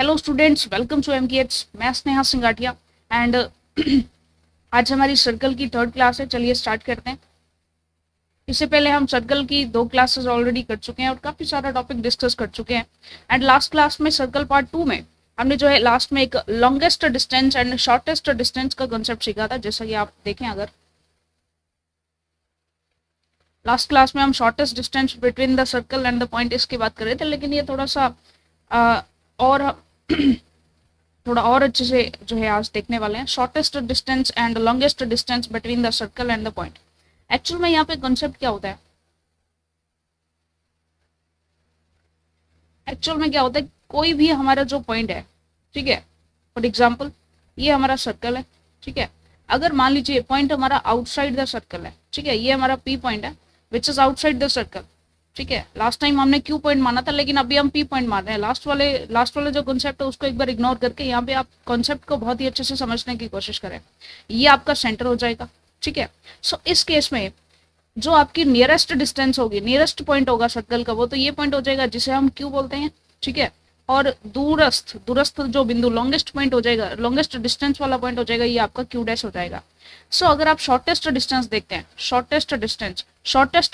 Hello students, welcome to MKH. मैं Sneha सिंगाठिया and आज हमारी सर्कल की थर्ड क्लास है। चलिए स्टार्ट करते हैं। इससे पहले हम सर्कल की 2 क्लासेस ऑलरेडी कर चुके हैं और काफ़ी सारा टॉपिक डिस्कस कर चुके हैं। एंड लास्ट क्लास में सर्कल पार्ट 2 में हमने जो है लास्ट में एक longest distance and shortest distance का कॉन्सेप्ट सीखा था। जैसा कि आप देखें, अगर लास्ट क्लास में हम shortest distance between the circle and the point इसकी बात कर रहे थे, लेकिन ये थोड़ा सा और थोड़ा और अच्छे से जो है आज देखने वाले हैं। Shortest distance and longest distance between the circle and the point. Actual में यहाँ पे कॉन्सेप्ट क्या होता है? एक्चुअल में क्या होता है, कोई भी हमारा जो पॉइंट है, ठीक है, फॉर एग्जाम्पल ये हमारा सर्कल है, ठीक है। अगर मान लीजिए पॉइंट हमारा आउटसाइड द सर्कल है, ठीक है, ये हमारा पी पॉइंट है which is outside the circle, ठीक है। लास्ट टाइम हमने क्यू पॉइंट माना था, लेकिन अभी हम पी पॉइंट मान रहे हैं। लास्ट वाले जो कॉन्सेप्ट है उसको एक बार इग्नोर करके यहाँ पे आप कॉन्सेप्ट को बहुत ही अच्छे से समझने की कोशिश करें। ये आपका सेंटर हो जाएगा, ठीक है। सो इस केस में जो आपकी नियरेस्ट डिस्टेंस होगी, नियरेस्ट पॉइंट होगा सर्कल का, वो तो ये पॉइंट हो जाएगा जिसे हम क्यू बोलते हैं, ठीक है। और दूरस्थ दूरस्थ जो बिंदु लॉन्गेस्ट पॉइंट हो जाएगा, लॉन्गेस्ट डिस्टेंस वाला पॉइंट हो जाएगा, ये आपका क्यू डैश हो जाएगा। सो अगर आप शॉर्टेस्ट डिस्टेंस देखते हैं, शॉर्टेस्ट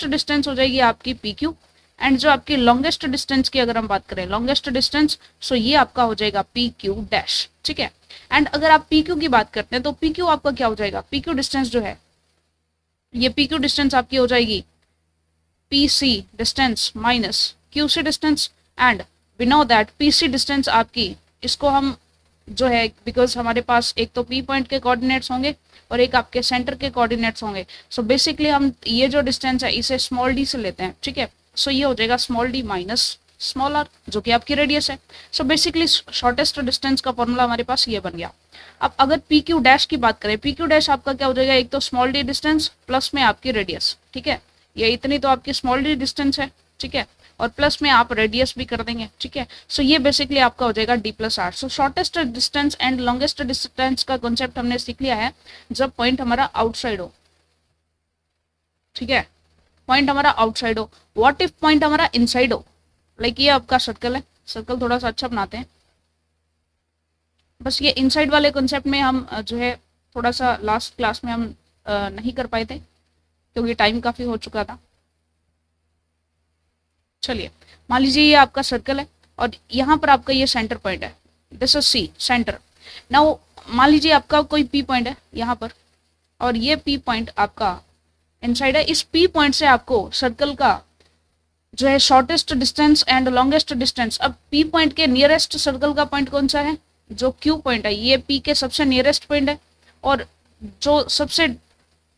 डिस्टेंस हो जाएगी आपकी पी क्यू। एंड जो आपकी लॉन्गेस्ट डिस्टेंस की अगर हम बात करें, लॉन्गेस्ट डिस्टेंस, सो ये आपका हो जाएगा पी क्यू डैश, ठीक है। एंड अगर आप पी क्यू की बात करते हैं तो पी क्यू आपका क्या हो जाएगा? पी क्यू डिस्टेंस जो है, ये पी क्यू डिस्टेंस आपकी हो जाएगी P C distance minus Q C distance. And we know that P C distance आपकी, इसको हम जो है, बिकॉज हमारे पास एक तो पी पॉइंट के कोऑर्डिनेट्स होंगे और एक आपके सेंटर के कोऑर्डिनेट्स होंगे। सो बेसिकली हम ये जो डिस्टेंस है इसे स्मॉल डी से लेते हैं, ठीक है। सो ये हो जाएगा small D minus small R, जो कि आपकी रेडियस है। सो बेसिकली शॉर्टेस्ट डिस्टेंस का फॉर्मूला हमारे पास ये बन गया। अब अगर पी क्यू डैश की बात करें, पी क्यू डैश आपका क्या हो जाएगा? एक तो स्मॉल डी डिस्टेंस प्लस में आपकी रेडियस, ठीक है। ये इतनी तो आपकी स्मॉल डी डिस्टेंस है, ठीक है, और प्लस में आप रेडियस भी कर देंगे, ठीक है। सो ये बेसिकली आपका हो जाएगा D plus R. So shortest distance and longest distance का कॉन्सेप्ट हमने सीख लिया है जब पॉइंट हमारा आउटसाइड हो, ठीक है, पॉइंट हमारा आउटसाइड हो। व्हाट इफ पॉइंट हमारा इनसाइड हो? लाइक ये आपका सर्कल है, सर्कल थोड़ा सा अच्छा बनाते हैं। बस ये इनसाइड वाले कॉन्सेप्ट में हम जो है थोड़ा सा लास्ट क्लास में हम नहीं कर पाए थे क्योंकि टाइम काफ़ी हो चुका था। चलिए, मान लीजिए ये आपका सर्कल है और यहाँ पर आपका ये सेंटर पॉइंट है, this is C centre. Now मान लीजिए आपका कोई पी पॉइंट है यहाँ पर और ये पी पॉइंट आपका इनसाइड है। इस पी पॉइंट से आपको सर्कल का जो है shortest distance and longest distance, अब पी पॉइंट के नियरेस्ट सर्कल का पॉइंट कौन सा है? जो क्यू पॉइंट है, ये पी के सबसे नियरेस्ट पॉइंट है। और जो सबसे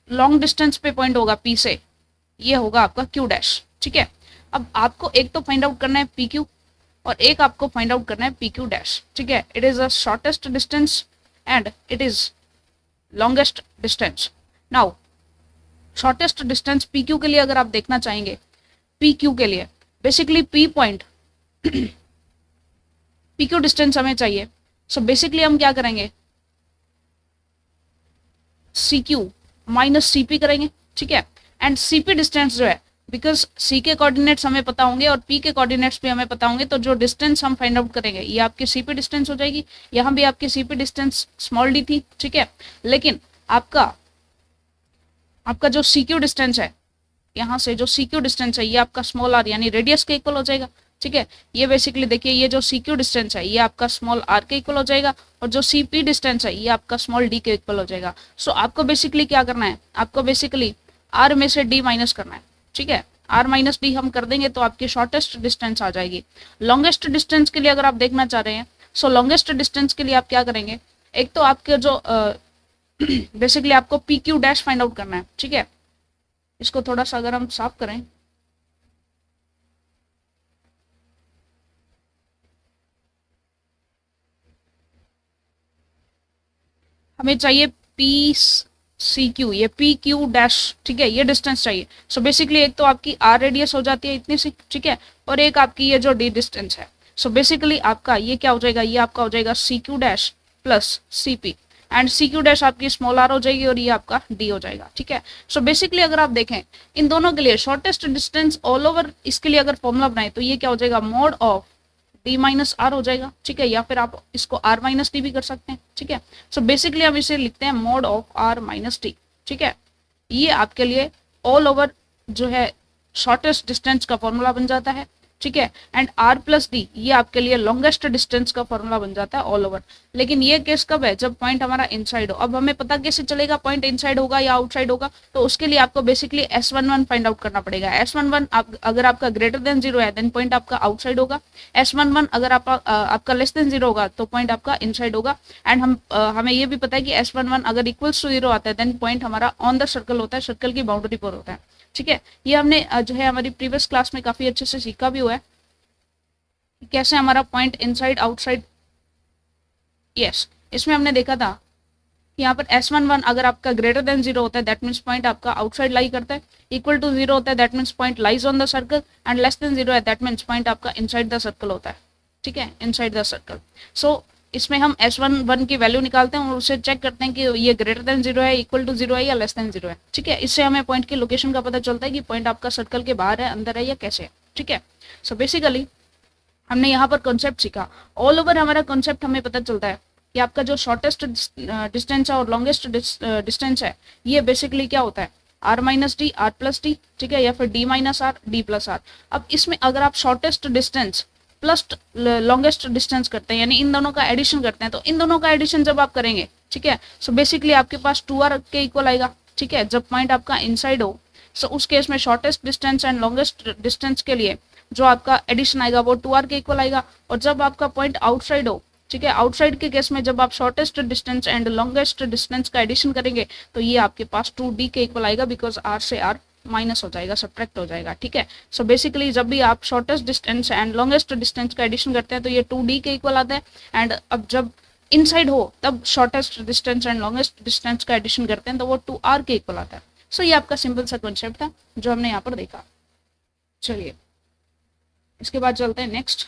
लॉन्ग डिस्टेंस पे पॉइंट होगा पी से, ये होगा आपका क्यू डैश, ठीक है। अब आपको एक तो फाइंड आउट करना है पी क्यू और एक आपको फाइंड आउट करना है पी क्यू डैश, ठीक है। It is the shortest distance and it is longest distance. Now shortest distance P Q के लिए अगर आप देखना चाहेंगे, पी क्यू के लिए basically P point P Q distance हमें चाहिए। सो बेसिकली हम क्या करेंगे? C Q minus C P करेंगे, ठीक है। एंड सी पी डिस्टेंस जो है, बिकॉज सी के कोऑर्डिनेट्स हमें पता होंगे और पी के कोऑर्डिनेट्स भी हमें पता होंगे, तो जो डिस्टेंस हम फाइंड आउट करेंगे ये आपकी सी पी डिस्टेंस हो जाएगी। यहाँ भी आपकी C P distance small D थी, ठीक है, लेकिन आपका जो सी क्यू डिस्टेंस है, यहाँ से जो सी क्यू डिस्टेंस है, ये आपका स्मॉल आर यानी रेडियस के इक्वल हो जाएगा, ठीक है। ये बेसिकली देखिए, ये जो सी क्यू डिस्टेंस है ये आपका स्मॉल आर के इक्वल हो जाएगा और जो सी पी डिस्टेंस है ये आपका स्मॉल डी के इक्वल हो जाएगा। सो आपको बेसिकली क्या करना है? आपको बेसिकली आर में से डी माइनस करना है, ठीक है। आर माइनस डी हम कर देंगे तो आपकी शॉर्टेस्ट डिस्टेंस आ जाएगी। लॉन्गेस्ट डिस्टेंस के लिए अगर आप देखना चाह रहे हैं, सो लॉन्गेस्ट डिस्टेंस के लिए आप क्या करेंगे? एक तो आपके जो बेसिकली आपको P Q dash find out करना है, ठीक है। इसको थोड़ा सा अगर हम साफ करें, हमें चाहिए पी सी क्यू, ये पी क्यू डैश, ठीक है, ये डिस्टेंस चाहिए। सो बेसिकली एक तो आपकी आर रेडियस हो जाती है इतनी सी, ठीक है, और एक आपकी ये जो डी डिस्टेंस है। सो बेसिकली आपका ये क्या हो जाएगा? ये आपका हो जाएगा C Q dash plus C P and C Q dash आपकी स्मॉल आर हो जाएगी और ये आपका डी हो जाएगा, ठीक है। सो बेसिकली अगर आप देखें इन दोनों के लिए शॉर्टेस्ट डिस्टेंस ऑल ओवर, इसके लिए अगर फॉर्मूला बनाए तो ये क्या हो जाएगा? Mod of D minus R हो जाएगा, ठीक है, या फिर आप इसको आर माइनस डी भी कर सकते हैं, ठीक है। सो बेसिकली हम इसे लिखते हैं mod of R minus D, ठीक है। ये आपके लिए ऑल ओवर जो है शॉर्टेस्ट डिस्टेंस का फॉर्मूला बन जाता है, ठीक है। एंड आर प्लस डी ये आपके लिए लॉन्गेस्ट डिस्टेंस का फॉर्मूला बन जाता है ऑल ओवर। लेकिन ये केस कब है, जब पॉइंट हमारा इनसाइड हो। अब हमें पता कैसे चलेगा पॉइंट इनसाइड होगा या आउटसाइड होगा, तो उसके लिए आपको बेसिकली S11 फाइंड आउट करना पड़ेगा। S11 अगर आपका ग्रेटर देन 0 है देन पॉइंट आपका आउटसाइड होगा। S11 अगर आपका लेस देन 0 होगा तो पॉइंट आपका इनसाइड होगा। एंड हमें ये भी पता है कि S11 अगर इक्वल्स टू 0 आता है देन पॉइंट हमारा ऑन द सर्कल होता है, सर्कल की बाउंड्री पर होता है, ठीक है। ये हमने जो है हमारी प्रीवियस क्लास में काफी अच्छे से सीखा भी हुआ है कैसे हमारा पॉइंट इनसाइड आउटसाइड। यस, इसमें हमने देखा था कि यहाँ पर S11 अगर आपका ग्रेटर देन 0 होता है दैट मीन्स पॉइंट आपका आउटसाइड लाई करता है, इक्वल टू 0 होता है that means point lies on the circle, and less than 0 है दैट मीन्स पॉइंट आपका इनसाइड द सर्कल होता है, ठीक है, इनसाइड द सर्कल। सो इसमें हम S11 की वैल्यू निकालते हैं और उसे चेक करते हैं कि ये ग्रेटर देन 0 है, इक्वल टू 0 है या लेस देन 0 है, ठीक है। इससे हमें पॉइंट की लोकेशन का पता चलता है कि पॉइंट आपका सर्कल के बाहर है, अंदर है या कैसे है, ठीक है। सो बेसिकली हमने यहाँ पर कॉन्सेप्ट सीखा। ऑल ओवर हमारा कॉन्सेप्ट हमें पता चलता है कि आपका जो शॉर्टेस्ट डिस्टेंस है और लॉन्गेस्ट डिस्टेंस है ये बेसिकली क्या होता है, R minus D R plus D, ठीक है, या फिर D minus R D plus R. अब इसमें अगर आप shortest distance plus longest distance करते हैं यानी इन दोनों का एडिशन करते हैं, तो इन दोनों का एडिशन जब आप करेंगे, ठीक है, सो बेसिकली आपके पास 2r के इक्वल आएगा, ठीक है, जब पॉइंट आपका इनसाइड हो। सो उस केस में shortest distance and longest distance के लिए जो आपका एडिशन आएगा वो 2r के इक्वल आएगा। और जब आपका पॉइंट आउटसाइड हो, ठीक है, आउटसाइड के केस में जब आप shortest distance and longest distance का एडिशन करेंगे तो ये आपके पास 2d के इक्वल आएगा, बिकॉज r से r माइनस हो जाएगा, सब्ट्रैक्ट हो जाएगा, ठीक है। सो बेसिकली जब भी आप shortest distance and longest distance का एडिशन करते हैं तो ये 2d के इक्वल आता है। एंड अब जब इनसाइड हो तब shortest distance and longest distance का एडिशन करते हैं तो वो 2r के इक्वल आता है। सो ये आपका सिंपल सा कॉन्सेप्ट था जो हमने यहाँ पर देखा। चलिए इसके बाद चलते हैं next.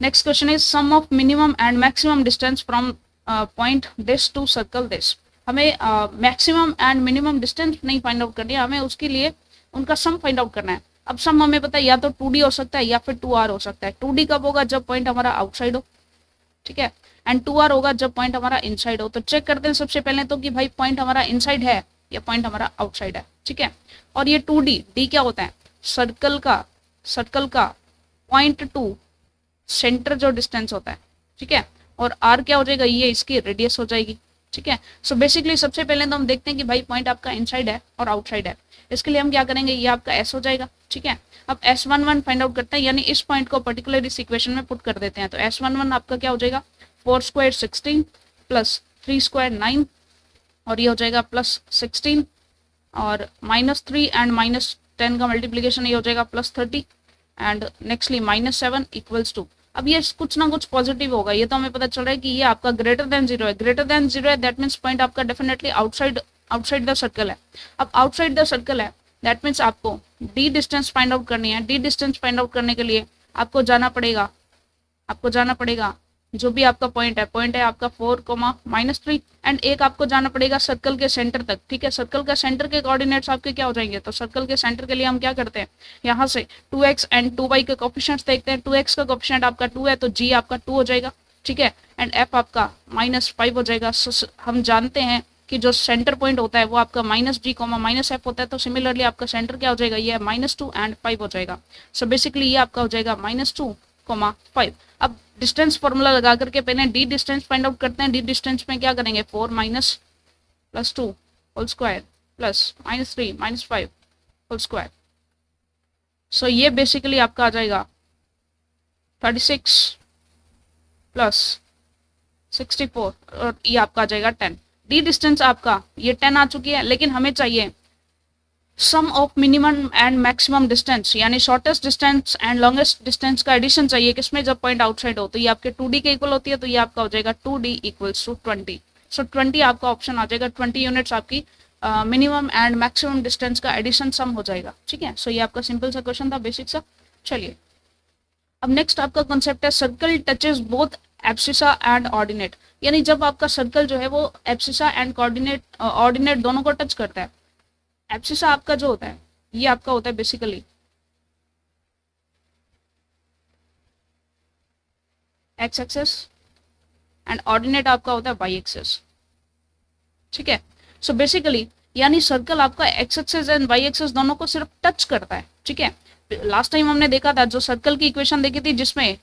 Next question is sum of minimum and maximum distance from point this to circle this. हमें मैक्सिमम एंड मिनिमम डिस्टेंस नहीं फाइंड आउट करनी है, हमें उसके लिए उनका सम फाइंड आउट करना है। अब सम हमें पता है या तो 2d हो सकता है या फिर 2r हो सकता है। 2d कब होगा, जब पॉइंट हमारा आउटसाइड हो, ठीक है, एंड 2r होगा जब पॉइंट हमारा इनसाइड हो। तो चेक करते हैं सबसे पहले तो कि भाई पॉइंट हमारा इनसाइड है या पॉइंट हमारा आउटसाइड है, ठीक है। और ये 2d, d क्या होता है, सर्कल का पॉइंट टू सेंटर जो डिस्टेंस होता है, ठीक है, और r क्या हो जाएगा, ये इसकी रेडियस हो जाएगी, ठीक है। सो बेसिकली सबसे पहले तो हम देखते हैं कि भाई पॉइंट आपका इनसाइड है और आउटसाइड है। इसके लिए हम क्या करेंगे, ये आपका s हो जाएगा, ठीक है। अब S11 फाइंड आउट करते हैं, यानी इस पॉइंट को पर्टिकुलर इस इक्वेशन में पुट कर देते हैं। तो S11 आपका क्या हो जाएगा, 4 स्क्वायर 16 प्लस 3 स्क्वायर 9 और ये हो जाएगा प्लस 16 और -3 एंड -10 का मल्टीप्लीकेशन ये हो जाएगा +30 एंड नेक्स्टली -7 इक्वल्स टू। अब ये कुछ ना कुछ पॉजिटिव होगा, ये तो हमें पता चल रहा है कि ये आपका ग्रेटर देन 0 है। ग्रेटर देन 0 है दैट मीन्स पॉइंट आपका डेफिनेटली आउटसाइड द सर्कल है। अब आउटसाइड द सर्कल है दैट मीन्स आपको डी डिस्टेंस फाइंड आउट करनी है। डी डिस्टेंस फाइंड आउट करने के लिए आपको जाना पड़ेगा जो भी आपका पॉइंट है आपका 4, -3 एंड एक आपको जाना पड़ेगा सर्कल के सेंटर तक, ठीक है। सर्कल का सेंटर के कोऑर्डिनेट्स आपके क्या हो जाएंगे, तो सर्कल के सेंटर के लिए हम क्या करते हैं, यहाँ से 2x एंड 2y के कोफिशिएंट्स देखते हैं। 2x का कोफिशिएंट आपका 2 है तो g आपका 2 हो जाएगा, ठीक है, एंड f आपका -5 हो जाएगा। हम जानते हैं कि जो सेंटर पॉइंट होता है वो आपका -g, -f होता है, तो सिमिलरली आपका सेंटर क्या हो जाएगा, ये -2 एंड 5 हो जाएगा। सो बेसिकली ये आपका हो जाएगा -2, 5। अब डिस्टेंस फॉर्मूला लगा करके पहले डी डिस्टेंस फाइंड आउट करते हैं। डी डिस्टेंस में क्या करेंगे, 4 - +2 whole square plus -3 - 5 whole square. So ये बेसिकली आपका आ जाएगा 36 प्लस 64 और ये आपका आ जाएगा 10। डी डिस्टेंस आपका ये 10 आ चुकी है, लेकिन हमें चाहिए sum of minimum and maximum distance, यानी shortest distance and longest distance का एडिशन चाहिए किसमें, जब पॉइंट आउटसाइड हो। तो ये आपके 2d के इक्वल होती है, तो ये आपका हो जाएगा 2d इक्वल्स टू 20। सो 20 आपका ऑप्शन आ जाएगा, 20 यूनिट्स आपकी मिनिमम एंड मैक्सिमम डिस्टेंस का एडिशन सम हो जाएगा, ठीक है। सो ये आपका सिंपल सा क्वेश्चन था, बेसिक सा। चलिए अब नेक्स्ट आपका कॉन्सेप्ट है circle touches both abscissa and ordinate, यानी जब आपका सर्कल जो है वो एब्सिसा एंड ऑर्डिनेट दोनों को टच करता है। एब्सिसा आपका जो होता है ये आपका होता है basically X axis and ordinate आपका होता है वाई एक्सेस, ठीक है। सो बेसिकली यानी सर्कल आपका X axis and Y axis दोनों को सिर्फ टच करता है, ठीक है। लास्ट टाइम हमने देखा था जो सर्कल की इक्वेशन देखी थी जिसमें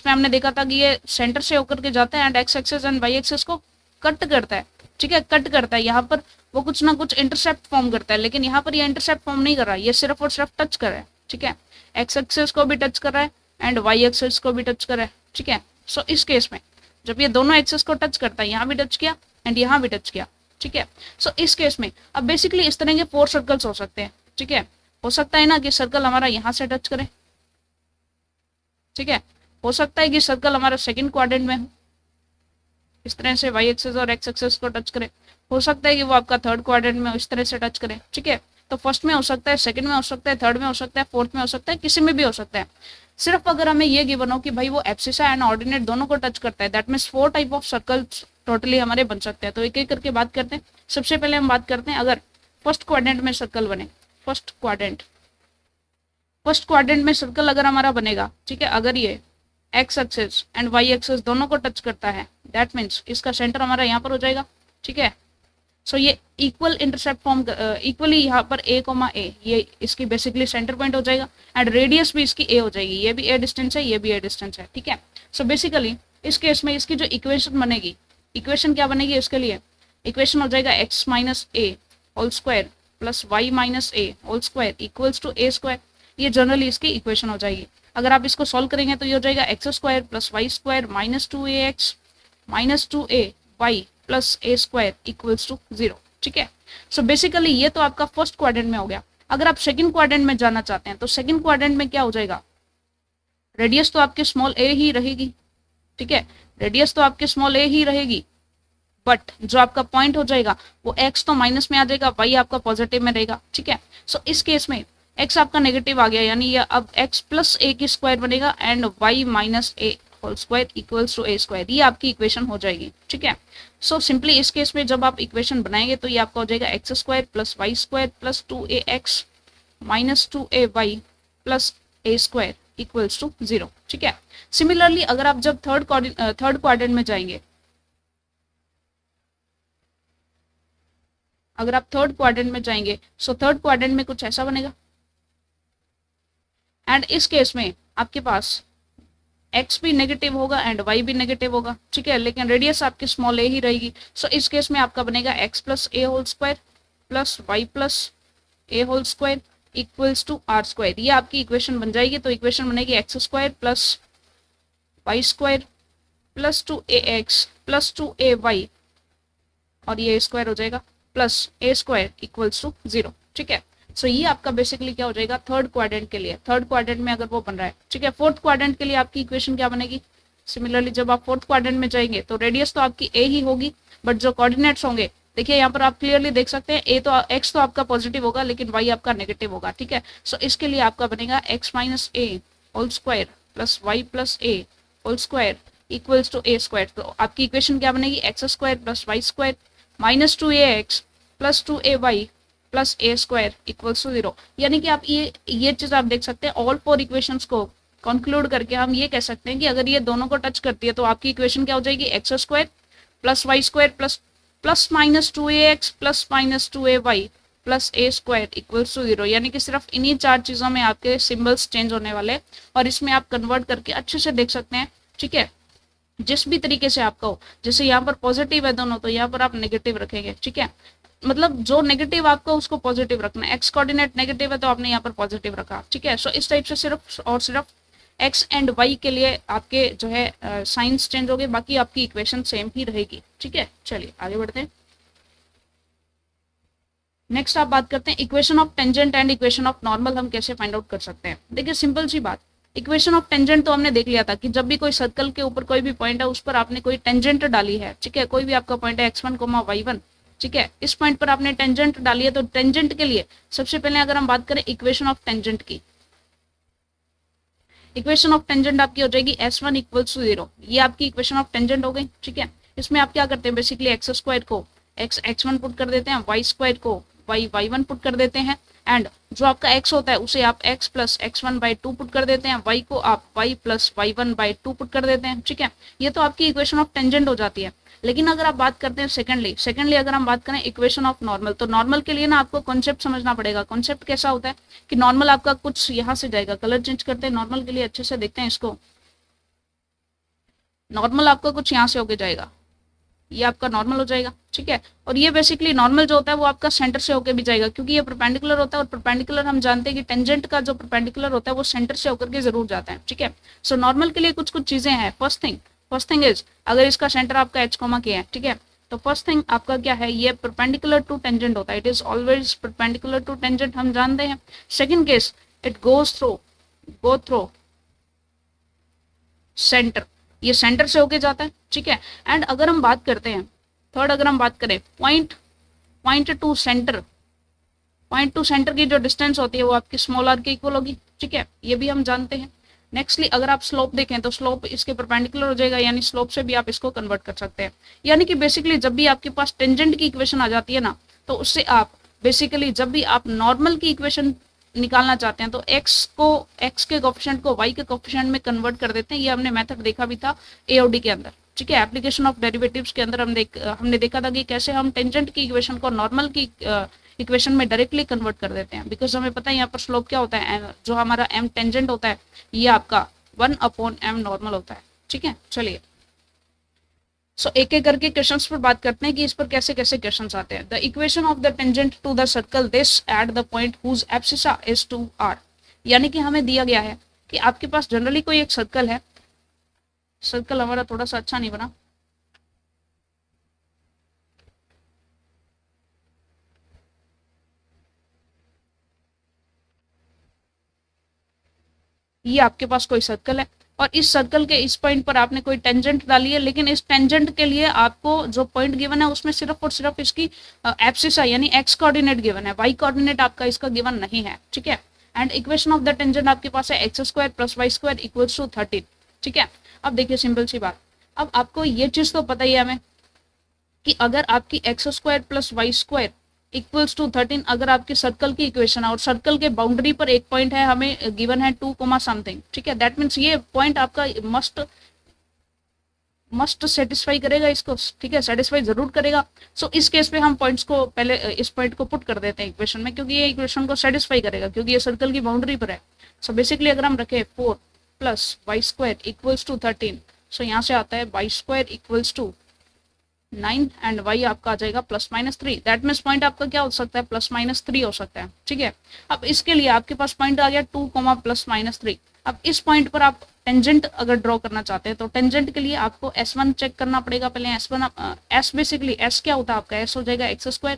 हमने देखा था कि ये सेंटर से होकर के जाता है and X axis and Y axis को कट करता है, ठीक है, कट करता है। यहाँ पर वो कुछ ना कुछ इंटरसेप्ट फॉर्म करता है, लेकिन यहाँ पर ये इंटरसेप्ट फॉर्म नहीं कर रहा है, ये सिर्फ और सिर्फ टच कर रहा है, ठीक है। एक्स एक्सेस को भी टच कर रहा है एंड वाई एक्सेस को भी टच कर रहा है, ठीक है। सो इस केस में जब ये दोनों एक्सेस को टच करता है, यहाँ भी टच किया एंड यहाँ भी टच किया, ठीक है। सो इस केस में अब बेसिकली इस तरह के 4 सर्कल्स हो सकते हैं, ठीक है। हो सकता है ना कि सर्कल हमारा यहाँ से टच करे, ठीक है। हो सकता है कि सर्कल हमारा सेकंड क्वाड्रेंट में हो, इस तरह से वाई एक्सेस और एक्स एक्सेस को टच करे। हो सकता है कि वो आपका थर्ड क्वाड्रेंट में इस तरह से टच करे, ठीक है। तो फर्स्ट में हो सकता है, सेकंड में हो सकता है, थर्ड में हो सकता है, फोर्थ में हो सकता है, किसी में भी हो सकता है। सिर्फ अगर हमें ये गिवन हो कि भाई वो एब्सिसा एंड ऑर्डिनेट दोनों को टच करता है, that means 4 type of circles totally हमारे बन सकते हैं। तो एक एक करके बात करते हैं। सबसे पहले हम बात करते हैं अगर फर्स्ट क्वाड्रेंट में सर्कल बने, फर्स्ट क्वाड्रेंट में सर्कल अगर हमारा बनेगा, ठीक है, अगर ये X axis and Y axis दोनों को टच करता है, दैट मीन्स इसका सेंटर हमारा यहाँ पर हो जाएगा, ठीक है। सो ये इक्वल इंटरसेप्ट फॉर्म इक्वली यहाँ पर ए कोमा ए, ये इसकी बेसिकली सेंटर पॉइंट हो जाएगा एंड रेडियस भी इसकी ए हो जाएगी। ये भी ए डिस्टेंस है, ये भी ए डिस्टेंस है, ठीक है। सो बेसिकली इस केस में इसकी जो इक्वेशन बनेगी, इक्वेशन क्या बनेगी इसके लिए, इक्वेशन हो जाएगा X minus A whole square plus Y minus A whole square equals to A square. ये जनरली इसकी इक्वेशन हो जाएगी। अगर आप इसको सॉल्व करेंगे तो ये हो जाएगा X square plus Y square minus 2ax minus 2ay plus A square equals to 0, ठीक है। सो बेसिकली ये तो आपका फर्स्ट क्वाड्रेंट में हो गया। अगर आप सेकंड क्वाड्रेंट में जाना चाहते हैं तो सेकंड क्वाड्रेंट में क्या हो जाएगा, रेडियस तो आपकी स्मॉल ए ही रहेगी, ठीक है, रेडियस तो आपकी स्मॉल ए ही रहेगी, बट जो आपका पॉइंट हो जाएगा वो एक्स तो माइनस में आ जाएगा, वाई आपका पॉजिटिव में रहेगा, ठीक है। सो इस केस में एक्स आपका नेगेटिव आ गया, यानी ये अब एक्स प्लस ए की स्क्वायर बनेगा and Y minus A whole square equals to A square. ये आपकी इक्वेशन हो जाएगी, ठीक है। सो सिंपली इस केस में जब आप इक्वेशन बनाएंगे तो ये आपका हो जाएगा X square plus Y square plus 2ax minus 2ay plus A square equals to 0, ठीक है। सिमिलरली अगर आप जब थर्ड क्वाड्रेंट में जाएंगे, अगर आप थर्ड क्वाड्रेंट में जाएंगे सो थर्ड क्वाड्रेंट में कुछ ऐसा बनेगा एंड इस केस में आपके पास x भी नेगेटिव होगा एंड y भी नेगेटिव होगा, ठीक है, लेकिन रेडियस आपकी स्मॉल ए ही रहेगी। सो इस केस में आपका बनेगा x plus A whole square plus Y plus A whole square equals to R square. ये आपकी इक्वेशन बन जाएगी। तो इक्वेशन बनेगी X square plus Y square plus 2ax plus 2ay और ये स्क्वायर हो जाएगा plus A square equals to 0, ठीक है। सो ये आपका बेसिकली क्या हो जाएगा थर्ड क्वाड्रेंट के लिए, थर्ड क्वाड्रेंट में अगर वो बन रहा है, ठीक है। फोर्थ क्वाड्रेंट के लिए आपकी इक्वेशन क्या बनेगी, सिमिलरली जब आप फोर्थ क्वाड्रेंट में जाएंगे तो रेडियस तो आपकी ए ही होगी, बट जो कोऑर्डिनेट्स होंगे, देखिए यहाँ पर आप क्लियरली देख सकते हैं ए तो एक्स तो आपका पॉजिटिव होगा लेकिन वाई आपका नेगेटिव होगा, ठीक है। सो इसके लिए आपका बनेगा X minus A whole square plus Y plus A whole square equals to A square. तो आपकी इक्वेशन क्या बनेगी X square plus Y square minus 2ax plus 2ay plus A square equals to 0। यानी कि आप ये चीज आप देख सकते हैं, ऑल 4 इक्वेशंस को कंक्लूड करके हम ये कह सकते हैं कि अगर ये दोनों को टच करती है तो आपकी इक्वेशन क्या हो जाएगी X square plus Y square plus minus 2ax plus minus 2ay plus A square equals to 0। यानी कि सिर्फ इन्हीं 4 चीजों में आपके सिंबल्स चेंज होने वाले और इसमें आप कन्वर्ट करके अच्छे से देख सकते हैं, ठीक है, जिस भी तरीके से आपका हो। जैसे यहाँ पर पॉजिटिव है दोनों तो यहाँ पर आप नेगेटिव रखेंगे, ठीक है, मतलब जो नेगेटिव आपको उसको पॉजिटिव रखना है। एक्स कोऑर्डिनेट नेगेटिव है तो आपने यहाँ पर पॉजिटिव रखा, ठीक है। सो इस टाइप से सिर्फ और सिर्फ एक्स एंड वाई के लिए आपके जो है साइंस चेंज हो गए, बाकी आपकी इक्वेशन सेम ही रहेगी, ठीक है। चलिए आगे बढ़ते हैं। नेक्स्ट आप बात करते हैं equation of tangent and equation of normal हम कैसे फाइंड आउट कर सकते हैं। देखिए सिंपल सी बात, इक्वेशन ऑफ टेंजेंट तो हमने देख लिया था कि जब भी कोई सर्कल के ऊपर कोई भी पॉइंट है उस पर आपने कोई टेंजेंट डाली है, ठीक है, कोई भी आपका पॉइंट है x1, y1, ठीक है, इस पॉइंट पर आपने टेंजेंट डाली है। तो टेंजेंट के लिए सबसे पहले अगर हम बात करें इक्वेशन ऑफ टेंजेंट की, इक्वेशन ऑफ टेंजेंट आपकी हो जाएगी s1 इक्वल्स टू 0। ये आपकी इक्वेशन ऑफ टेंजेंट हो गई, ठीक है। इसमें आप क्या करते हैं, बेसिकली एक्स स्क्वायर को x1 पुट कर देते हैं, वाई स्क्वायर को y1 पुट कर देते हैं एंड जो आपका x होता है उसे आप x प्लस x1/2 पुट कर देते हैं, y को आप y प्लस y1/2 पुट कर देते हैं, ठीक है। ये तो आपकी इक्वेशन ऑफ टेंजेंट हो जाती है। लेकिन अगर आप बात करते हैं सेकेंडली अगर हम बात करें इक्वेशन ऑफ नॉर्मल, तो नॉर्मल के लिए ना आपको कॉन्सेप्ट समझना पड़ेगा। कॉन्सेप्ट कैसा होता है कि नॉर्मल आपका कुछ यहाँ से जाएगा, कलर चेंज करते हैं नॉर्मल के लिए, अच्छे से देखते हैं इसको। नॉर्मल आपका कुछ यहाँ से होके जाएगा, ये आपका नॉर्मल हो जाएगा, ठीक है। और ये बेसिकली नॉर्मल जो होता है वो आपका सेंटर से होकर भी जाएगा, क्योंकि ये परपेंडिकुलर होता है, और परपेंडिकुलर हम जानते हैं कि टेंजेंट का जो परपेंडिकुलर होता है वो सेंटर से होकर के जरूर जाता है, ठीक है। सो नॉर्मल के लिए कुछ कुछ चीजें हैं। फर्स्ट थिंग इज, अगर इसका सेंटर आपका h, के है, ठीक है, तो फर्स्ट थिंग आपका क्या है, ये परपेंडिकुलर टू टेंजेंट होता है, it is always perpendicular to tangent, हम जानते हैं। Second case, it go through centre, ये सेंटर से होके जाता है, ठीक है। एंड अगर हम बात करते हैं थर्ड, अगर हम बात करें पॉइंट टू सेंटर की जो डिस्टेंस होती है वो आपकी स्मॉल आर के इक्वल होगी, ठीक है, ये भी हम जानते हैं। नेक्स्टली अगर आप स्लोप देखें तो स्लोप इसके परपेंडिकुलर हो जाएगा, यानी स्लोप से भी आप इसको कन्वर्ट कर सकते हैं। यानी कि बेसिकली जब भी आपके पास टेंजेंट की इक्वेशन आ जाती है ना, तो उससे आप बेसिकली जब भी आप नॉर्मल की इक्वेशन निकालना चाहते हैं तो x के कोफिशिएंट को y के कोफिशिएंट में कन्वर्ट कर देते हैं। ये हमने मेथड देखा भी था AOD के अंदर, ठीक है, एप्लीकेशन ऑफ डेरिवेटिव्स के अंदर हमने देखा था कि कैसे हम टेंजेंट की इक्वेशन को नॉर्मल की इक्वेशन में डायरेक्टली कन्वर्ट कर देते हैं। बिकॉज हमें पता है यहाँ पर स्लोप क्या होता है, जो हमारा m टेंजेंट होता है ये आपका 1/m नॉर्मल होता है, ठीक है। चलिए सो एक एक करके क्वेश्चंस पर बात करते हैं कि इस पर कैसे कैसे क्वेश्चंस आते हैं। The equation of the tangent to the circle this at the point whose abscissa is 2r, यानी कि हमें दिया गया है कि आपके पास जनरली कोई एक सर्कल है, सर्कल हमारा थोड़ा सा अच्छा नहीं बना, ये आपके पास कोई सर्कल है और इस सर्कल के इस पॉइंट पर आपने कोई टेंजेंट डाली है, लेकिन इस टेंजेंट के लिए आपको जो पॉइंट गिवन है उसमें सिर्फ और सिर्फ इसकी एब्सिसा यानी एक्स कोऑर्डिनेट गिवन है, वाई कोऑर्डिनेट आपका इसका गिवन नहीं है, ठीक है। And equation of the tangent आपके पास है x² + y² = 13, ठीक है। अब देखिए सिंपल सी बात, अब आपको ये चीज तो पता ही है हमें कि अगर आपकी x² + y² = 13 अगर आपके सर्कल की इक्वेशन है और सर्कल के बाउंड्री पर एक पॉइंट है, हमें गिवन है 2, समथिंग, ठीक है, दैट मीन्स ये पॉइंट आपका मस्ट सेटिस्फाई करेगा इसको, ठीक है, सेटिस्फाई जरूर करेगा। सो इस केस पे हम पॉइंट्स को पहले इस पॉइंट को पुट कर देते हैं इक्वेशन में, क्योंकि ये इक्वेशन को सेटिस्फाई करेगा, क्योंकि ये सर्कल की बाउंड्री पर है। सो बेसिकली अगर हम रखें 4 + y² = 13, सो यहाँ से आता है y² = 9 एंड y आपका आ जाएगा +-3, दैट मीन्स पॉइंट आपका क्या हो सकता है, +-3 हो सकता है, ठीक है। अब इसके लिए आपके पास पॉइंट आ गया 2, +-3। अब इस पॉइंट पर आप टेंजेंट अगर ड्रॉ करना चाहते हैं तो टेंजेंट के लिए आपको S1 चेक करना पड़ेगा पहले। S बेसिकली S क्या होता है आपका, S हो जाएगा x²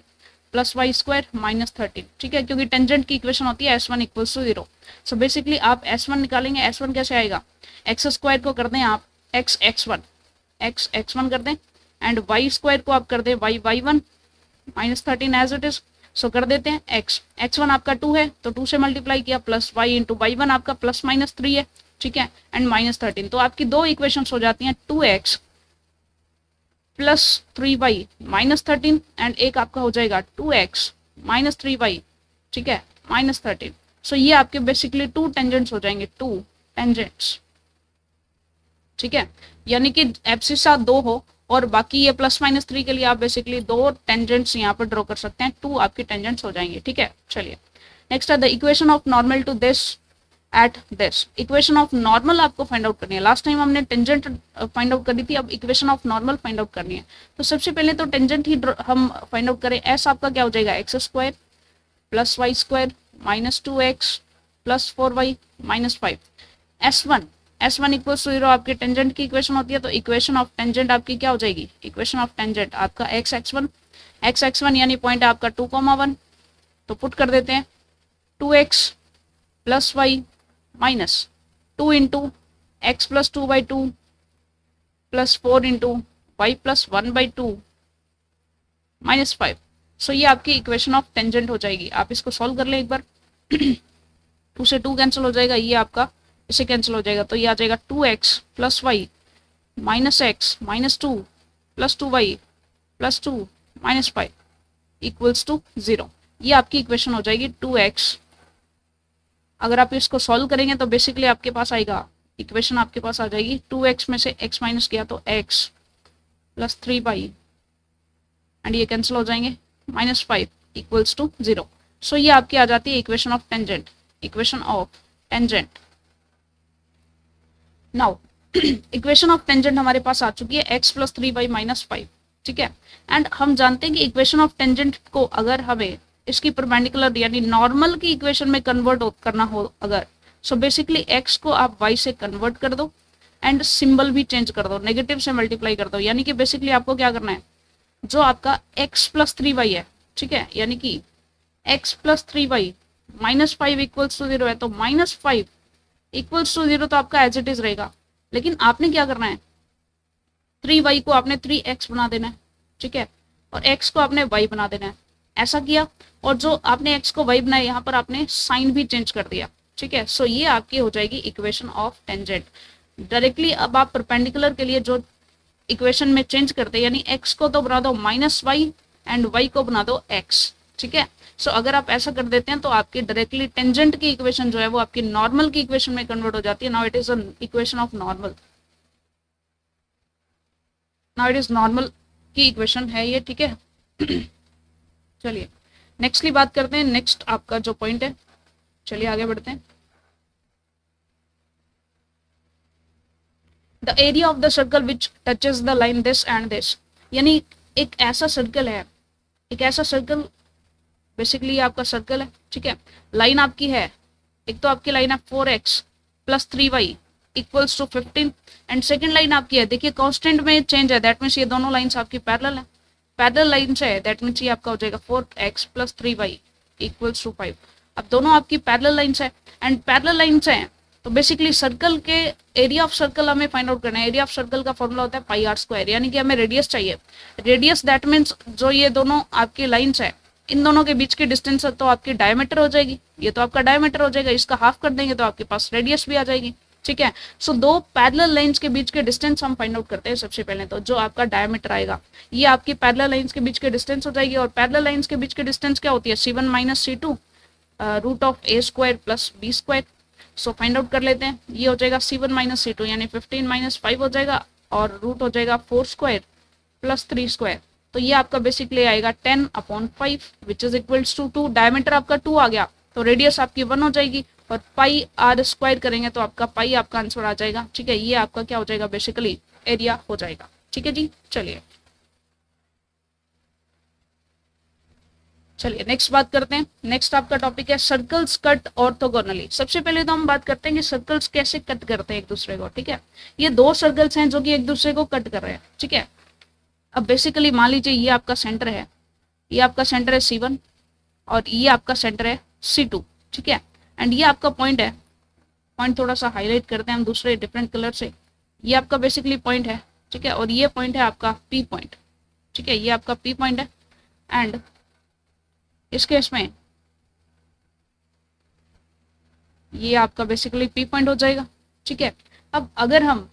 + y² - 13, ठीक है, क्योंकि टेंजेंट की इक्वेशन होती है S1 = 0। सो बेसिकली आप S1 निकालेंगे, S1 कैसे आएगा, x² को कर दें आप x1 कर दें एंड y² को आप कर दें y1 - 13 एज इट इज। सो कर देते हैं x1 आपका 2 है तो 2 से मल्टीप्लाई किया प्लस y × y1 आपका +-3 है, ठीक है, एंड -13। तो आपकी दो इक्वेशंस हो जाती हैं 2x + 3y - 13 एंड एक आपका हो जाएगा 2x - 3y, ठीक है, -13। सो ये आपके बेसिकली 2 टेंजेंट्स हो जाएंगे, 2 टेंजेंट्स, ठीक है, यानी कि एब्सिसा 2 हो और बाकी ये +-3 के लिए आप बेसिकली 2 टेंजेंट्स यहाँ पर ड्रॉ कर सकते हैं, 2 आपकी टेंजेंट्स हो जाएंगे, ठीक है। चलिए नेक्स्ट है the equation of normal to this at this. Equation of normal आपको फाइंड आउट करनी है, लास्ट टाइम हमने टेंजेंट फाइंड आउट करी थी, अब equation of normal find out करनी है। तो सबसे पहले तो टेंजेंट ही हम फाइंड आउट करें। एस आपका क्या हो जाएगा, x² + y² - 2x + 4y - 5। S1 = 0 आपकी टेंजेंट की इक्वेशन होती है, तो इक्वेशन ऑफ टेंजेंट आपकी क्या हो जाएगी, इक्वेशन ऑफ टेंजेंट आपका x(x1) यानी पॉइंट आपका 2, 1, तो पुट कर देते हैं 2x + y - 2 × x + 2/2 + 4 × y + 1/2 - 5। सो ये आपकी इक्वेशन ऑफ टेंजेंट हो जाएगी। आप इसको सॉल्व कर लें एक बार 2 से 2 कैंसिल हो जाएगा, ये आपका इसे कैंसिल हो जाएगा, तो ये आ जाएगा 2x + y - x - 2 + 2y + 2 - 5 = 0। ये आपकी इक्वेशन हो जाएगी 2x अगर आप इसको सॉल्व करेंगे तो बेसिकली आपके पास आएगा, इक्वेशन आपके पास आ जाएगी 2x में से x माइनस किया तो x प्लस 3y एंड ये कैंसिल हो जाएंगे, -5 इक्वल्स टू 0। सो ये आपकी आ जाती है equation of tangent, equation of tangent. Now equation of tangent हमारे पास आ चुकी है x प्लस 3y माइनस 5, ठीक है। एंड हम जानते हैं कि इक्वेशन ऑफ टेंजेंट को अगर हमें इसकी परपेंडिकुलर यानी नॉर्मल की इक्वेशन में कन्वर्ट करना हो अगर, सो बेसिकली x को आप y से कन्वर्ट कर दो एंड सिंबल भी चेंज कर दो, नेगेटिव से मल्टीप्लाई कर दो, यानी कि बेसिकली आपको क्या करना है, जो आपका x प्लस 3y है, ठीक है, यानी कि x plus 3y minus 5 equals to 0 है, तो -5 इक्वल्स टू 0 तो आपका एज इट इज रहेगा। लेकिन आपने क्या करना है, 3y को आपने 3x बना देना है, ठीक है, और x को आपने y बना देना है, ऐसा किया। और जो आपने x को y बनाया यहाँ पर आपने साइन भी चेंज कर दिया, ठीक है। सो ये आपकी हो जाएगी इक्वेशन ऑफ टेंजेंट। डायरेक्टली अब आप परपेंडिकुलर के लिए जो इक्वेशन में चेंज करते हैं, यानी x को तो बना दो -y एंड y को बना दो x, ठीक है। सो अगर आप ऐसा कर देते हैं तो आपकी डायरेक्टली टेंजेंट की इक्वेशन जो है वो आपकी नॉर्मल की इक्वेशन में कन्वर्ट हो जाती है। Now it is an equation of normal, now it is normal की इक्वेशन है ये, ठीक है। चलिए नेक्स्टली बात करते हैं, नेक्स्ट आपका जो पॉइंट है, चलिए आगे बढ़ते हैं। The area of the circle which touches the line this and this, यानी एक ऐसा सर्कल है, एक ऐसा सर्कल बेसिकली आपका सर्कल है, ठीक है। लाइन आपकी है, एक तो आपकी लाइन है 4x plus 3y equals to 15 and second line आपकी है, देखिए कांस्टेंट में चेंज है, दैट मीन्स ये दोनों लाइंस आपकी पैरेलल है, पैरेलल लाइन से है, दैट मीन्स ये आपका हो जाएगा 4x plus 3y equals to 5। अब दोनों आपकी पैरेलल लाइंस है एंड पैरेलल लाइंस है, तो बेसिकली सर्कल के एरिया ऑफ सर्कल हमें फाइंड आउट करना है। एरिया ऑफ सर्कल का फॉर्मूला होता है पाई आर स्क्वायर, यानी कि हमें रेडियस चाहिए। रेडियस दैट मीन्स जो ये दोनों आपकी लाइंस है, इन दोनों के बीच की डिस्टेंस तो आपकी डायमीटर हो जाएगी, ये तो आपका डायमीटर हो जाएगा, इसका हाफ कर देंगे तो आपके पास रेडियस भी आ जाएगी, ठीक है। सो दो पैरेलल लाइंस के बीच के डिस्टेंस हम फाइंड आउट करते हैं। सबसे पहले तो जो आपका डायमीटर आएगा ये आपकी पैरेलल लाइंस के बीच के डिस्टेंस हो जाएगी, और पैरेलल लाइंस के बीच के डिस्टेंस क्या होती है, C1 minus C2 root of a square plus b square. So find out कर लेते हैं, ये हो जाएगा C1 माइनस C2 यानी 15 माइनस 5 हो जाएगा, और रूट हो जाएगा 4 स्क्वायर प्लस 3 स्क्वायर, तो ये आपका बेसिकली आएगा 10/5 which is equals to 2। Diameter आपका 2 आ गया तो रेडियस आपकी 1 हो जाएगी, और पाई आर स्क्वायर करेंगे तो आपका पाई आपका आंसर आ जाएगा, ठीक है। ये आपका क्या हो जाएगा, बेसिकली एरिया हो जाएगा, ठीक है जी। चलिए नेक्स्ट बात करते हैं। नेक्स्ट आपका टॉपिक है सर्कल्स कट ऑर्थोगोनली। सबसे पहले तो हम बात करते हैं कि सर्कल्स कैसे कट करते हैं एक दूसरे को, ठीक है। ये दो सर्कल्स हैं जो कि एक दूसरे को कट कर रहे हैं, ठीक है। अब बेसिकली मान लीजिए ये आपका सेंटर है, ये आपका सेंटर है C1 और ये आपका सेंटर है C2, ठीक है। एंड ये आपका पॉइंट है, पॉइंट थोड़ा सा हाईलाइट करते हैं हम दूसरे डिफरेंट कलर से, ये आपका बेसिकली पॉइंट है, ठीक है, और ये पॉइंट है आपका P पॉइंट, ठीक है, ये आपका P पॉइंट है। एंड इस केस में ये आपका बेसिकली P पॉइंट हो जाएगा, ठीक है। अब अगर हम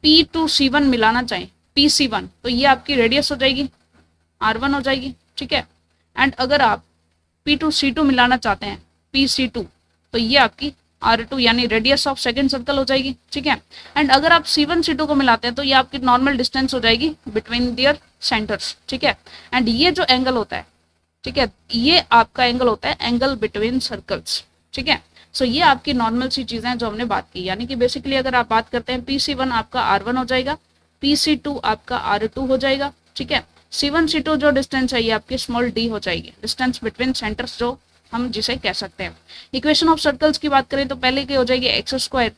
P टू C1 मिलाना चाहें, PC1, तो ये आपकी रेडियस हो जाएगी, R1 हो जाएगी, ठीक है। एंड अगर आप P टू C2 मिलाना चाहते हैं, PC2, तो ये आपकी R2 यानी रेडियस ऑफ सेकंड सर्कल हो जाएगी, ठीक है। एंड अगर आप C1 C2 को मिलाते हैं तो ये आपकी नॉर्मल डिस्टेंस हो जाएगी बिटवीन देयर सेंटर्स, ठीक है। एंड ये जो एंगल होता है, ठीक है, ये आपका एंगल होता है एंगल बिटवीन सर्कल्स, ठीक है। सो ये आपकी नॉर्मल सी चीजें हैं जो हमने बात की, यानी कि बेसिकली अगर आप बात करते हैं PC1 आपका R1 हो जाएगा, PC2 आपका R2 हो जाएगा, ठीक है। C1 C2 जो डिस्टेंस है ये आपकी स्मॉल d हो जाएगी, डिस्टेंस बिटवीन सेंटर्स जो हम जिसे कह सकते हैं। इक्वेशन ऑफ सर्कल्स की बात करें तो पहले की हो जाएगी X square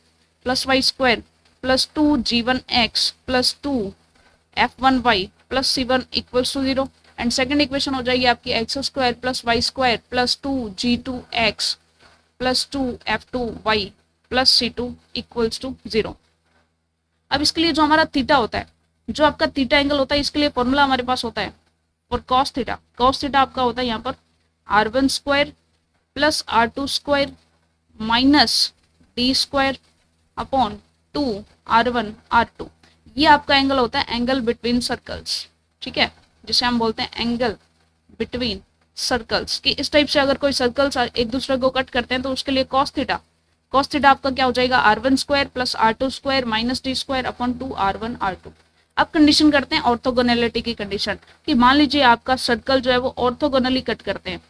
plus Y square plus 2g1x plus 2f1y plus c1 equals to 0। And second equation हो जाएगी आपकी X square plus Y square plus 2g2x plus 2f2y plus c2 equals to 0। अब इसके लिए जो हमारा थीटा होता है, जो आपका थीटा एंगल होता है, इसके लिए फॉर्मूला हमारे पास होता है और कॉस थीटा। कॉस थीटा आपका होता है यहाँ पर r1 square plus r2 square minus d square upon 2r1 r2। ये आपका एंगल होता है एंगल बिटवीन सर्कल्स, ठीक है, जिसे हम बोलते हैं एंगल बिटवीन सर्कल्स कि इस टाइप से अगर कोई सर्कल्स एक दूसरे को कट करते हैं तो उसके लिए कॉस थीटा आपका क्या हो जाएगा r1 square plus r2 square minus D square upon 2 r1 r2। अब कंडीशन करते हैं ऑर्थोगोनैलिटी की कंडीशन कि मान लीजिए आपका सर्कल जो है वो ऑर्थोगोनली कट करते हैं।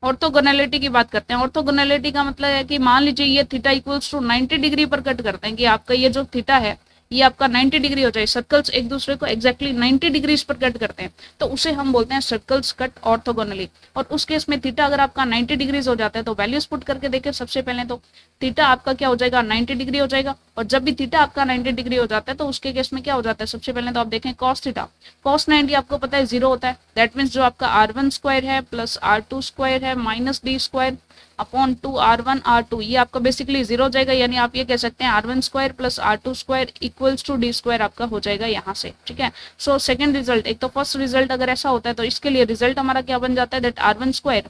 ऑर्थोगोनैलिटी की बात करते हैं। ऑर्थोगोनैलिटी का मतलब है कि मान लीजिए ये थीटा इक्वल्स टू 90 डिग्री पर कट करते हैं कि आपका ये जो थीटा है ये आपका 90 डिग्री हो जाए, सर्कल्स एक दूसरे को एग्जैक्टली 90 डिग्रीज पर कट करते हैं तो उसे हम बोलते हैं सर्कल्स कट ऑर्थोगोनली। और उस केस में थीटा अगर आपका 90 डिग्रीज हो जाता है तो वैल्यूज पुट करके देखें सबसे पहले तो थीटा आपका क्या हो जाएगा 90 डिग्री हो जाएगा। और जब भी थीटा आपका 90 डिग्री हो जाता है तो उसके केस में क्या हो जाता है, सबसे पहले तो आप देखें कॉस थीटा, कॉस 90 आपको पता है 0 होता है। दैट मीन्स जो आपका r1 स्क्वायर है प्लस r2 स्क्वायर है minus D square upon 2 r1 r2 ये आपका बेसिकली 0 हो जाएगा। यानी आप ये कह सकते हैं r1 square plus r2 square equals to D square आपका हो जाएगा यहाँ से, ठीक है। सो सेकंड रिजल्ट, एक तो फर्स्ट रिजल्ट अगर ऐसा होता है तो इसके लिए रिजल्ट हमारा क्या बन जाता है, that r1 square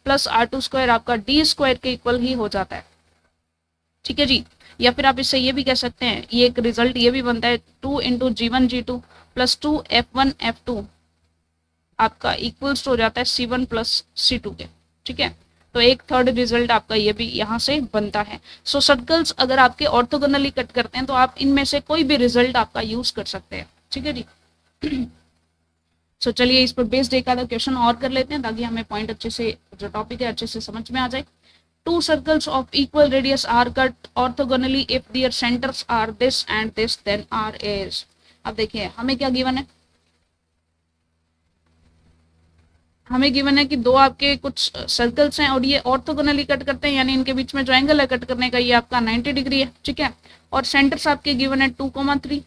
plus r2 square आपका डी स्क्वायर के इक्वल ही हो जाता है, ठीक है जी। या फिर आप इससे ये भी कह सकते हैं, ये एक रिजल्ट ये भी बनता है 2 into g1 g2 plus 2 f1 f2 आपका इक्वल्स हो जाता है c1 प्लस c2 के, ठीक है। तो एक थर्ड रिजल्ट आपका ये भी यहाँ से बनता है। सो सर्कल्स अगर आपके ऑर्थोगोनली कट करते हैं तो आप इनमें से कोई भी रिजल्ट आपका यूज कर सकते हैं, ठीक है जी। सो चलिए इस पर बेस्ड एक आधा क्वेश्चन और कर लेते हैं ताकि हमें पॉइंट अच्छे से, जो टॉपिक है अच्छे से समझ में आ जाए। Two circles of equal radius are cut orthogonally if their centers are this and this, then R is। अब देखिए हमें क्या गिवन है, हमें गिवन है कि दो आपके कुछ सर्कल्स हैं और ये ऑर्थोगोनली कट करते हैं, यानी इनके बीच में जो एंगल है कट करने का ये आपका 90 डिग्री है, ठीक है। और सेंटर्स आपके गिवन है 2,3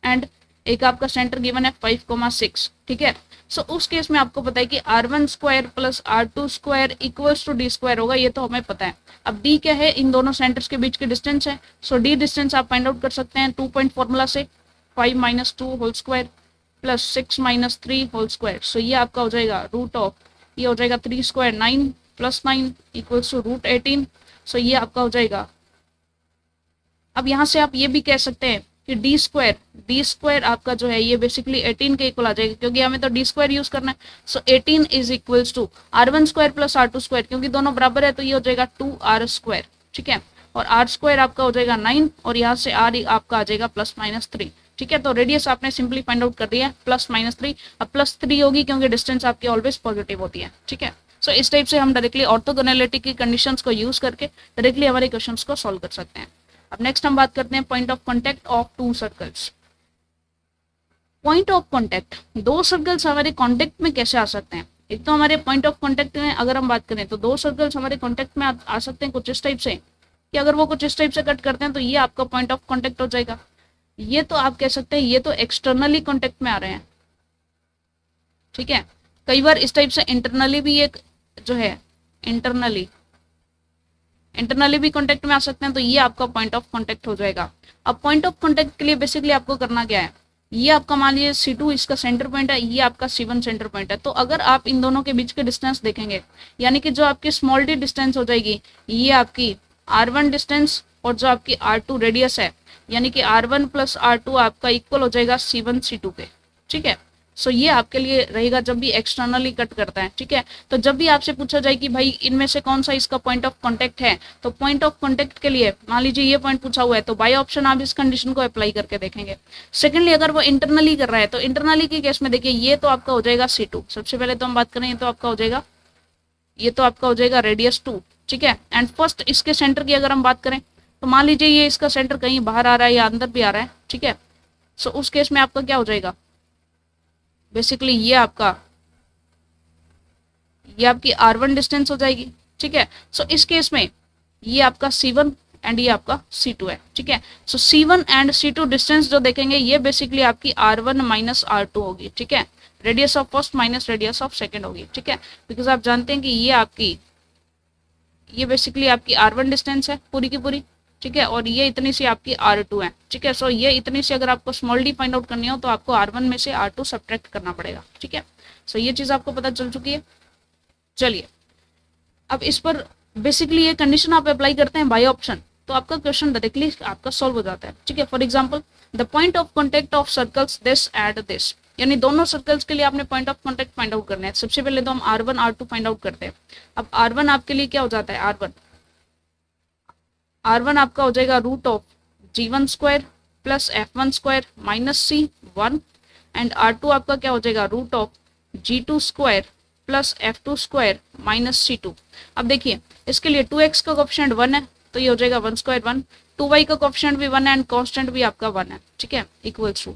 एंड एक आपका सेंटर गिवन है 5,6, ठीक है। सो उस केस में आपको पता है कि r1 square plus r2 square equals to D square होगा, ये तो हमें पता है। अब d क्या है, इन दोनों सेंटर्स के बीच की डिस्टेंस है। सो d डिस्टेंस आप फाइंड आउट कर सकते हैं 2 पॉइंट फॉर्मूला से, 5 minus 2 whole square plus 6 minus 3 whole square. So ये आपका हो जाएगा रूट ऑफ, ये हो जाएगा 3 square 9 plus 9 equals to root 18। So ये आपका हो जाएगा। अब यहाँ से आप ये भी कह सकते हैं कि डी स्क्वायर आपका जो है ये बेसिकली 18 के इक्वल आ जाएगा, क्योंकि हमें तो डी स्क्वायर यूज करना है। So 18 is equals to r1 square plus r2 square, क्योंकि दोनों बराबर है तो ये हो जाएगा 2r स्क्वायर, ठीक है। और r स्क्वायर आपका हो जाएगा 9 और यहाँ से r आपका आ जाएगा प्लस माइनस 3, ठीक है। तो रेडियस आपने सिंपली फाइंड आउट कर दिया है प्लस माइनस 3। अब प्लस 3 होगी क्योंकि डिस्टेंस आपकी ऑलवेज पॉजिटिव होती है, ठीक है। सो इस टाइप से हम डायरेक्टली ऑर्थोगोनैलिटी की कंडीशंस को यूज करके डायरेक्टली हमारे क्वेश्चंस को सॉल्व कर सकते हैं। अब नेक्स्ट हम बात करते हैं point of contact of to circles. Point of contact, दो सर्कल्स हमारे कांटेक्ट में कैसे आ सकते हैं। एक तो हमारे पॉइंट ऑफ कांटेक्ट में अगर हम बात करें तो दो सर्कल्स हमारे कांटेक्ट में आ सकते हैं कुछ इस टाइप से कि अगर वो कुछ इस टाइप से कट करते हैं तो ये आपका पॉइंट ऑफ कांटेक्ट हो जाएगा। ये तो आप कह सकते हैं ये तो एक्सटर्नली कांटेक्ट में आ रहे हैं, ठीक है। कई बार इस टाइप से इंटरनली भी एक जो है इंटरनली भी कांटेक्ट में आ सकते हैं, तो ये आपका पॉइंट ऑफ कांटेक्ट हो जाएगा। अब पॉइंट ऑफ कांटेक्ट के लिए बेसिकली आपको करना क्या है, ये आपका मान लीजिए C2 इसका सेंटर पॉइंट है, ये आपका C1 सेंटर पॉइंट है। तो अगर आप इन दोनों के बीच के डिस्टेंस देखेंगे, यानी कि जो आपकी स्मॉल डी डिस्टेंस हो जाएगी ये आपकी r1 डिस्टेंस और जो आपकी r2 रेडियस है, यानी कि r1 प्लस r2 आपका इक्वल हो जाएगा C1 C2 के, ठीक है। सो ये आपके लिए रहेगा जब भी एक्सटर्नली कट करता है, ठीक है। तो जब भी आपसे पूछा जाए कि भाई इनमें से कौन सा इसका पॉइंट ऑफ कांटेक्ट है, तो पॉइंट ऑफ कांटेक्ट के लिए मान लीजिए ये पॉइंट पूछा हुआ है तो बाय ऑप्शन आप इस कंडीशन को अप्लाई करके देखेंगे। सेकेंडली अगर वो इंटरनली कर रहा है तो इंटरनली के केस में देखिए ये तो आपका हो जाएगा C2। सबसे पहले तो हम बात करें, ये तो आपका हो जाएगा रेडियस 2, ठीक है। एंड फर्स्ट इसके सेंटर की अगर हम बात करें तो मान लीजिए ये इसका सेंटर कहीं बाहर आ रहा है या अंदर भी आ रहा है, ठीक है। सो उस केस में आपका क्या हो जाएगा, बेसिकली ये आपकी r1 डिस्टेंस हो जाएगी, ठीक है। सो इस केस में ये आपका C1 एंड ये आपका C2 है, ठीक है। सो C1 एंड C2 डिस्टेंस जो देखेंगे ये बेसिकली आपकी r1 माइनस r2 होगी, ठीक है। Radius of first minus radius of second होगी, ठीक है। बिकॉज आप जानते हैं कि ये बेसिकली आपकी r1 डिस्टेंस है पूरी की पूरी, ठीक है। और ये इतनी सी आपकी r2 है, ठीक है। सो ये इतनी सी अगर आपको स्मॉल डी फाइंड आउट करनी हो तो आपको r1 में से r2 सब्ट्रैक्ट करना पड़ेगा, ठीक है। सो ये चीज आपको पता चल चुकी है। चलिए अब इस पर बेसिकली ये कंडीशन आप अप्लाई करते हैं बाय ऑप्शन, तो आपका क्वेश्चन डायरेक्टली आपका सॉल्व हो जाता है, ठीक है। For example the point of contact of circles this and this, यानी दोनों सर्कल्स के लिए आपने point of contact find out करना है। सबसे पहले तो हम R1 R2 फाइंड आउट करते हैं। अब R1 आपके लिए क्या हो जाता है, R1 आपका हो जाएगा root of G1 square plus F1 square minus C1 and R2 आपका क्या हो जाएगा root of G2 square plus F2 square minus C2। अब देखिए इसके लिए 2x का कोएफिशिएंट 1 है तो ये हो जाएगा 1 स्क्वायर 1, 2y का कोएफिशिएंट भी 1 है एंड कांस्टेंट भी आपका 1 है, ठीक है, इक्वल्स टू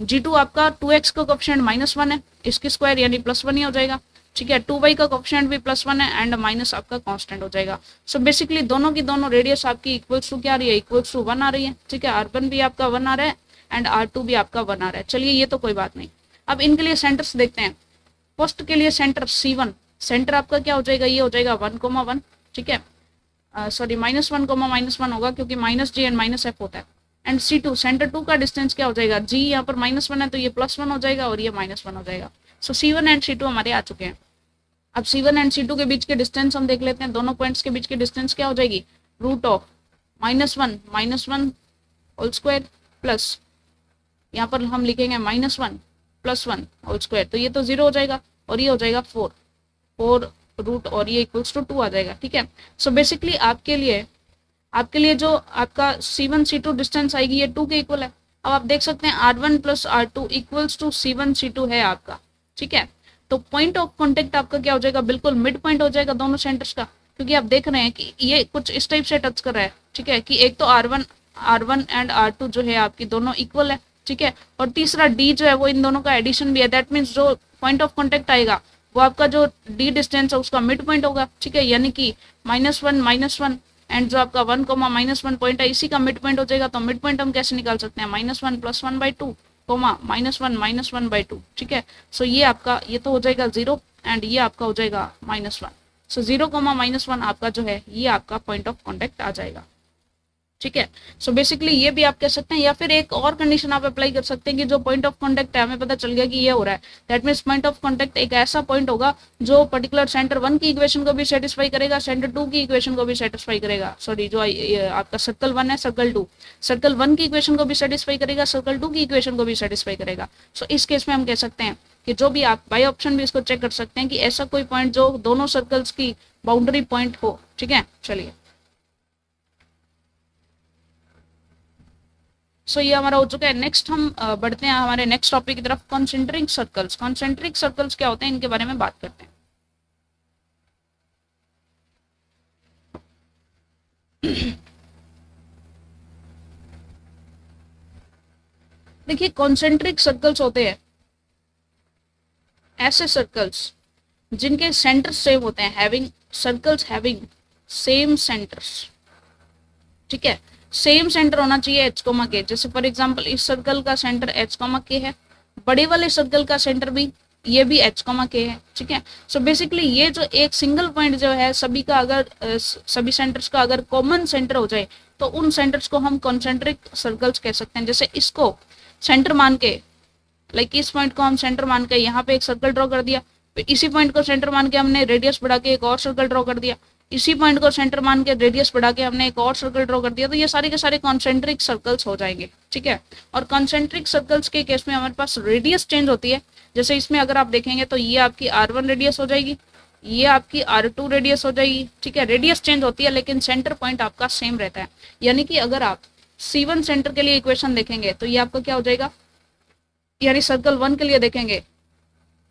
G2 आपका 2x का कोएफिशिएंट -1 है, इसकी स्क्वायर यानी +1 ही हो जाएगा, ठीक है, 2y का कोएफिशिएंट भी +1 है एंड माइनस आपका कांस्टेंट हो जाएगा। सो बेसिकली दोनों की दोनों रेडियस आपकी इक्वल्स टू क्या आ रही है, इक्वल्स टू 1 आ रही है, ठीक है, R1 भी आपका 1 आ रहा है एंड R2 भी आपका 1 आ रहा है। चलिए ये तो कोई बात नहीं। अब इनके लिए सेंटर्स देखते हैं। फर्स्ट के लिए सेंटर C1, सेंटर आपका क्या हो जाएगा, ये हो जाएगा 1,1, ठीक है, सॉरी -1, -1 होगा क्योंकि -g एंड -f होता है। एंड C2 सेंटर 2 का डिस्टेंस क्या हो जाएगा, g यहाँ पर -1 है तो ये +1 हो जाएगा और ये -1 हो जाएगा। सो C1 एंड C2 हमारे आ चुके हैं। अब C1 एंड C2 के बीच के डिस्टेंस हम देख लेते हैं। दोनों पॉइंट्स के बीच की डिस्टेंस क्या हो जाएगी, root of -1 whole square plus यहाँ पर हम लिखेंगे -1 + 1 होल स्क्वायर, तो ये तो 0 हो जाएगा और ये हो जाएगा 4 रूट और ये इक्वल्स टू 2 आ जाएगा, ठीक है। सो बेसिकली आपके लिए जो आपका C1 C2 डिस्टेंस आएगी ये 2 के इक्वल है। अब आप देख सकते हैं R1 + R2 equals to C1 C2 है आपका, ठीक है। तो पॉइंट ऑफ कॉन्टेक्ट आपका क्या हो जाएगा, बिल्कुल मिड पॉइंट हो जाएगा दोनों सेंटर्स का, क्योंकि आप देख रहे हैं कि ये कुछ इस टाइप से टच कर रहा है, ठीक है, कि एक तो R1 एंड R2 जो है आपकी दोनों इक्वल है, ठीक है, और तीसरा D जो है वो इन दोनों का एडिशन भी है। दैट मीन्स जो पॉइंट ऑफ कॉन्टेक्ट आएगा वो आपका जो D डिस्टेंस है उसका मिड पॉइंट होगा, ठीक है, यानी कि -1 एंड जो आपका 1, -1 पॉइंट है इसी का मिड पॉइंट हो जाएगा। तो मिड पॉइंट हम कैसे निकाल सकते हैं, -1 + 1/2 -1 -1/2, ठीक है। सो ये तो हो जाएगा 0 एंड ये आपका हो जाएगा -1। सो 0, -1 आपका जो है ये आपका पॉइंट ऑफ कॉन्टेक्ट आ जाएगा, ठीक है। सो बेसिकली ये भी आप कह सकते हैं, या फिर एक और कंडीशन आप अप्लाई कर सकते हैं कि जो पॉइंट ऑफ कांटेक्ट है हमें पता चल गया कि ये हो रहा है, that means point of contact एक ऐसा पॉइंट होगा जो पर्टिकुलर सेंटर 1 की इक्वेशन को भी सेटिस्फाई करेगा, सेंटर 2 की इक्वेशन को भी सेटिस्फाई करेगा, सॉरी जो आपका सर्कल 1 है सर्कल 1 की इक्वेशन को भी सेटिस्फाई करेगा, सर्कल 2 की इक्वेशन को भी सेटिस्फाई करेगा। सो इस केस में हम कह सकते हैं कि जो भी आप बाय ऑप्शन भी इसको चेक कर सकते हैं कि ऐसा कोई पॉइंट जो दोनों सर्कल्स की बाउंड्री पॉइंट हो, ठीक है। चलिए सो ये हमारा हो चुका है। नेक्स्ट हम बढ़ते हैं हमारे नेक्स्ट टॉपिक की तरफ, कॉन्सेंट्रिक सर्कल्स। कॉन्सेंट्रिक सर्कल्स क्या होते हैं इनके बारे में बात करते हैं। देखिए कॉन्सेंट्रिक सर्कल्स होते हैं ऐसे सर्कल्स जिनके सेंटर सेम होते हैं, having circles having same centres, ठीक है, सेम सेंटर होना चाहिए h, k। जैसे फॉर एग्जांपल इस सर्कल का सेंटर h, k है, बड़े वाले सर्कल का सेंटर भी ये भी h, k है, ठीक है। सो बेसिकली ये जो एक सिंगल पॉइंट जो है सभी का अगर सभी सेंटर्स का अगर कॉमन सेंटर हो जाए तो उन सेंटर्स को हम कॉन्सेंट्रिक सर्कल्स कह सकते हैं। जैसे इसको सेंटर मान के, लाइक इस पॉइंट को हम सेंटर मान के यहाँ पे एक सर्कल ड्रॉ कर दिया, फिर इसी पॉइंट को सेंटर मान के हमने रेडियस बढ़ा के एक और सर्कल ड्रॉ कर दिया, इसी पॉइंट को सेंटर मान के रेडियस बढ़ा के हमने एक और सर्कल ड्रॉ कर दिया, तो ये सारे के सारे कॉन्सेंट्रिक सर्कल्स हो जाएंगे, ठीक है। और कॉन्सेंट्रिक सर्कल्स के केस में हमारे पास रेडियस चेंज होती है। जैसे इसमें अगर आप देखेंगे तो ये आपकी R1 रेडियस हो जाएगी, ये आपकी R2 रेडियस हो जाएगी, ठीक है, रेडियस चेंज होती है लेकिन सेंटर पॉइंट आपका सेम रहता है। यानी कि अगर आप C1 सेंटर के लिए इक्वेशन देखेंगे तो ये आपका क्या हो जाएगा, यानी सर्कल 1 के लिए देखेंगे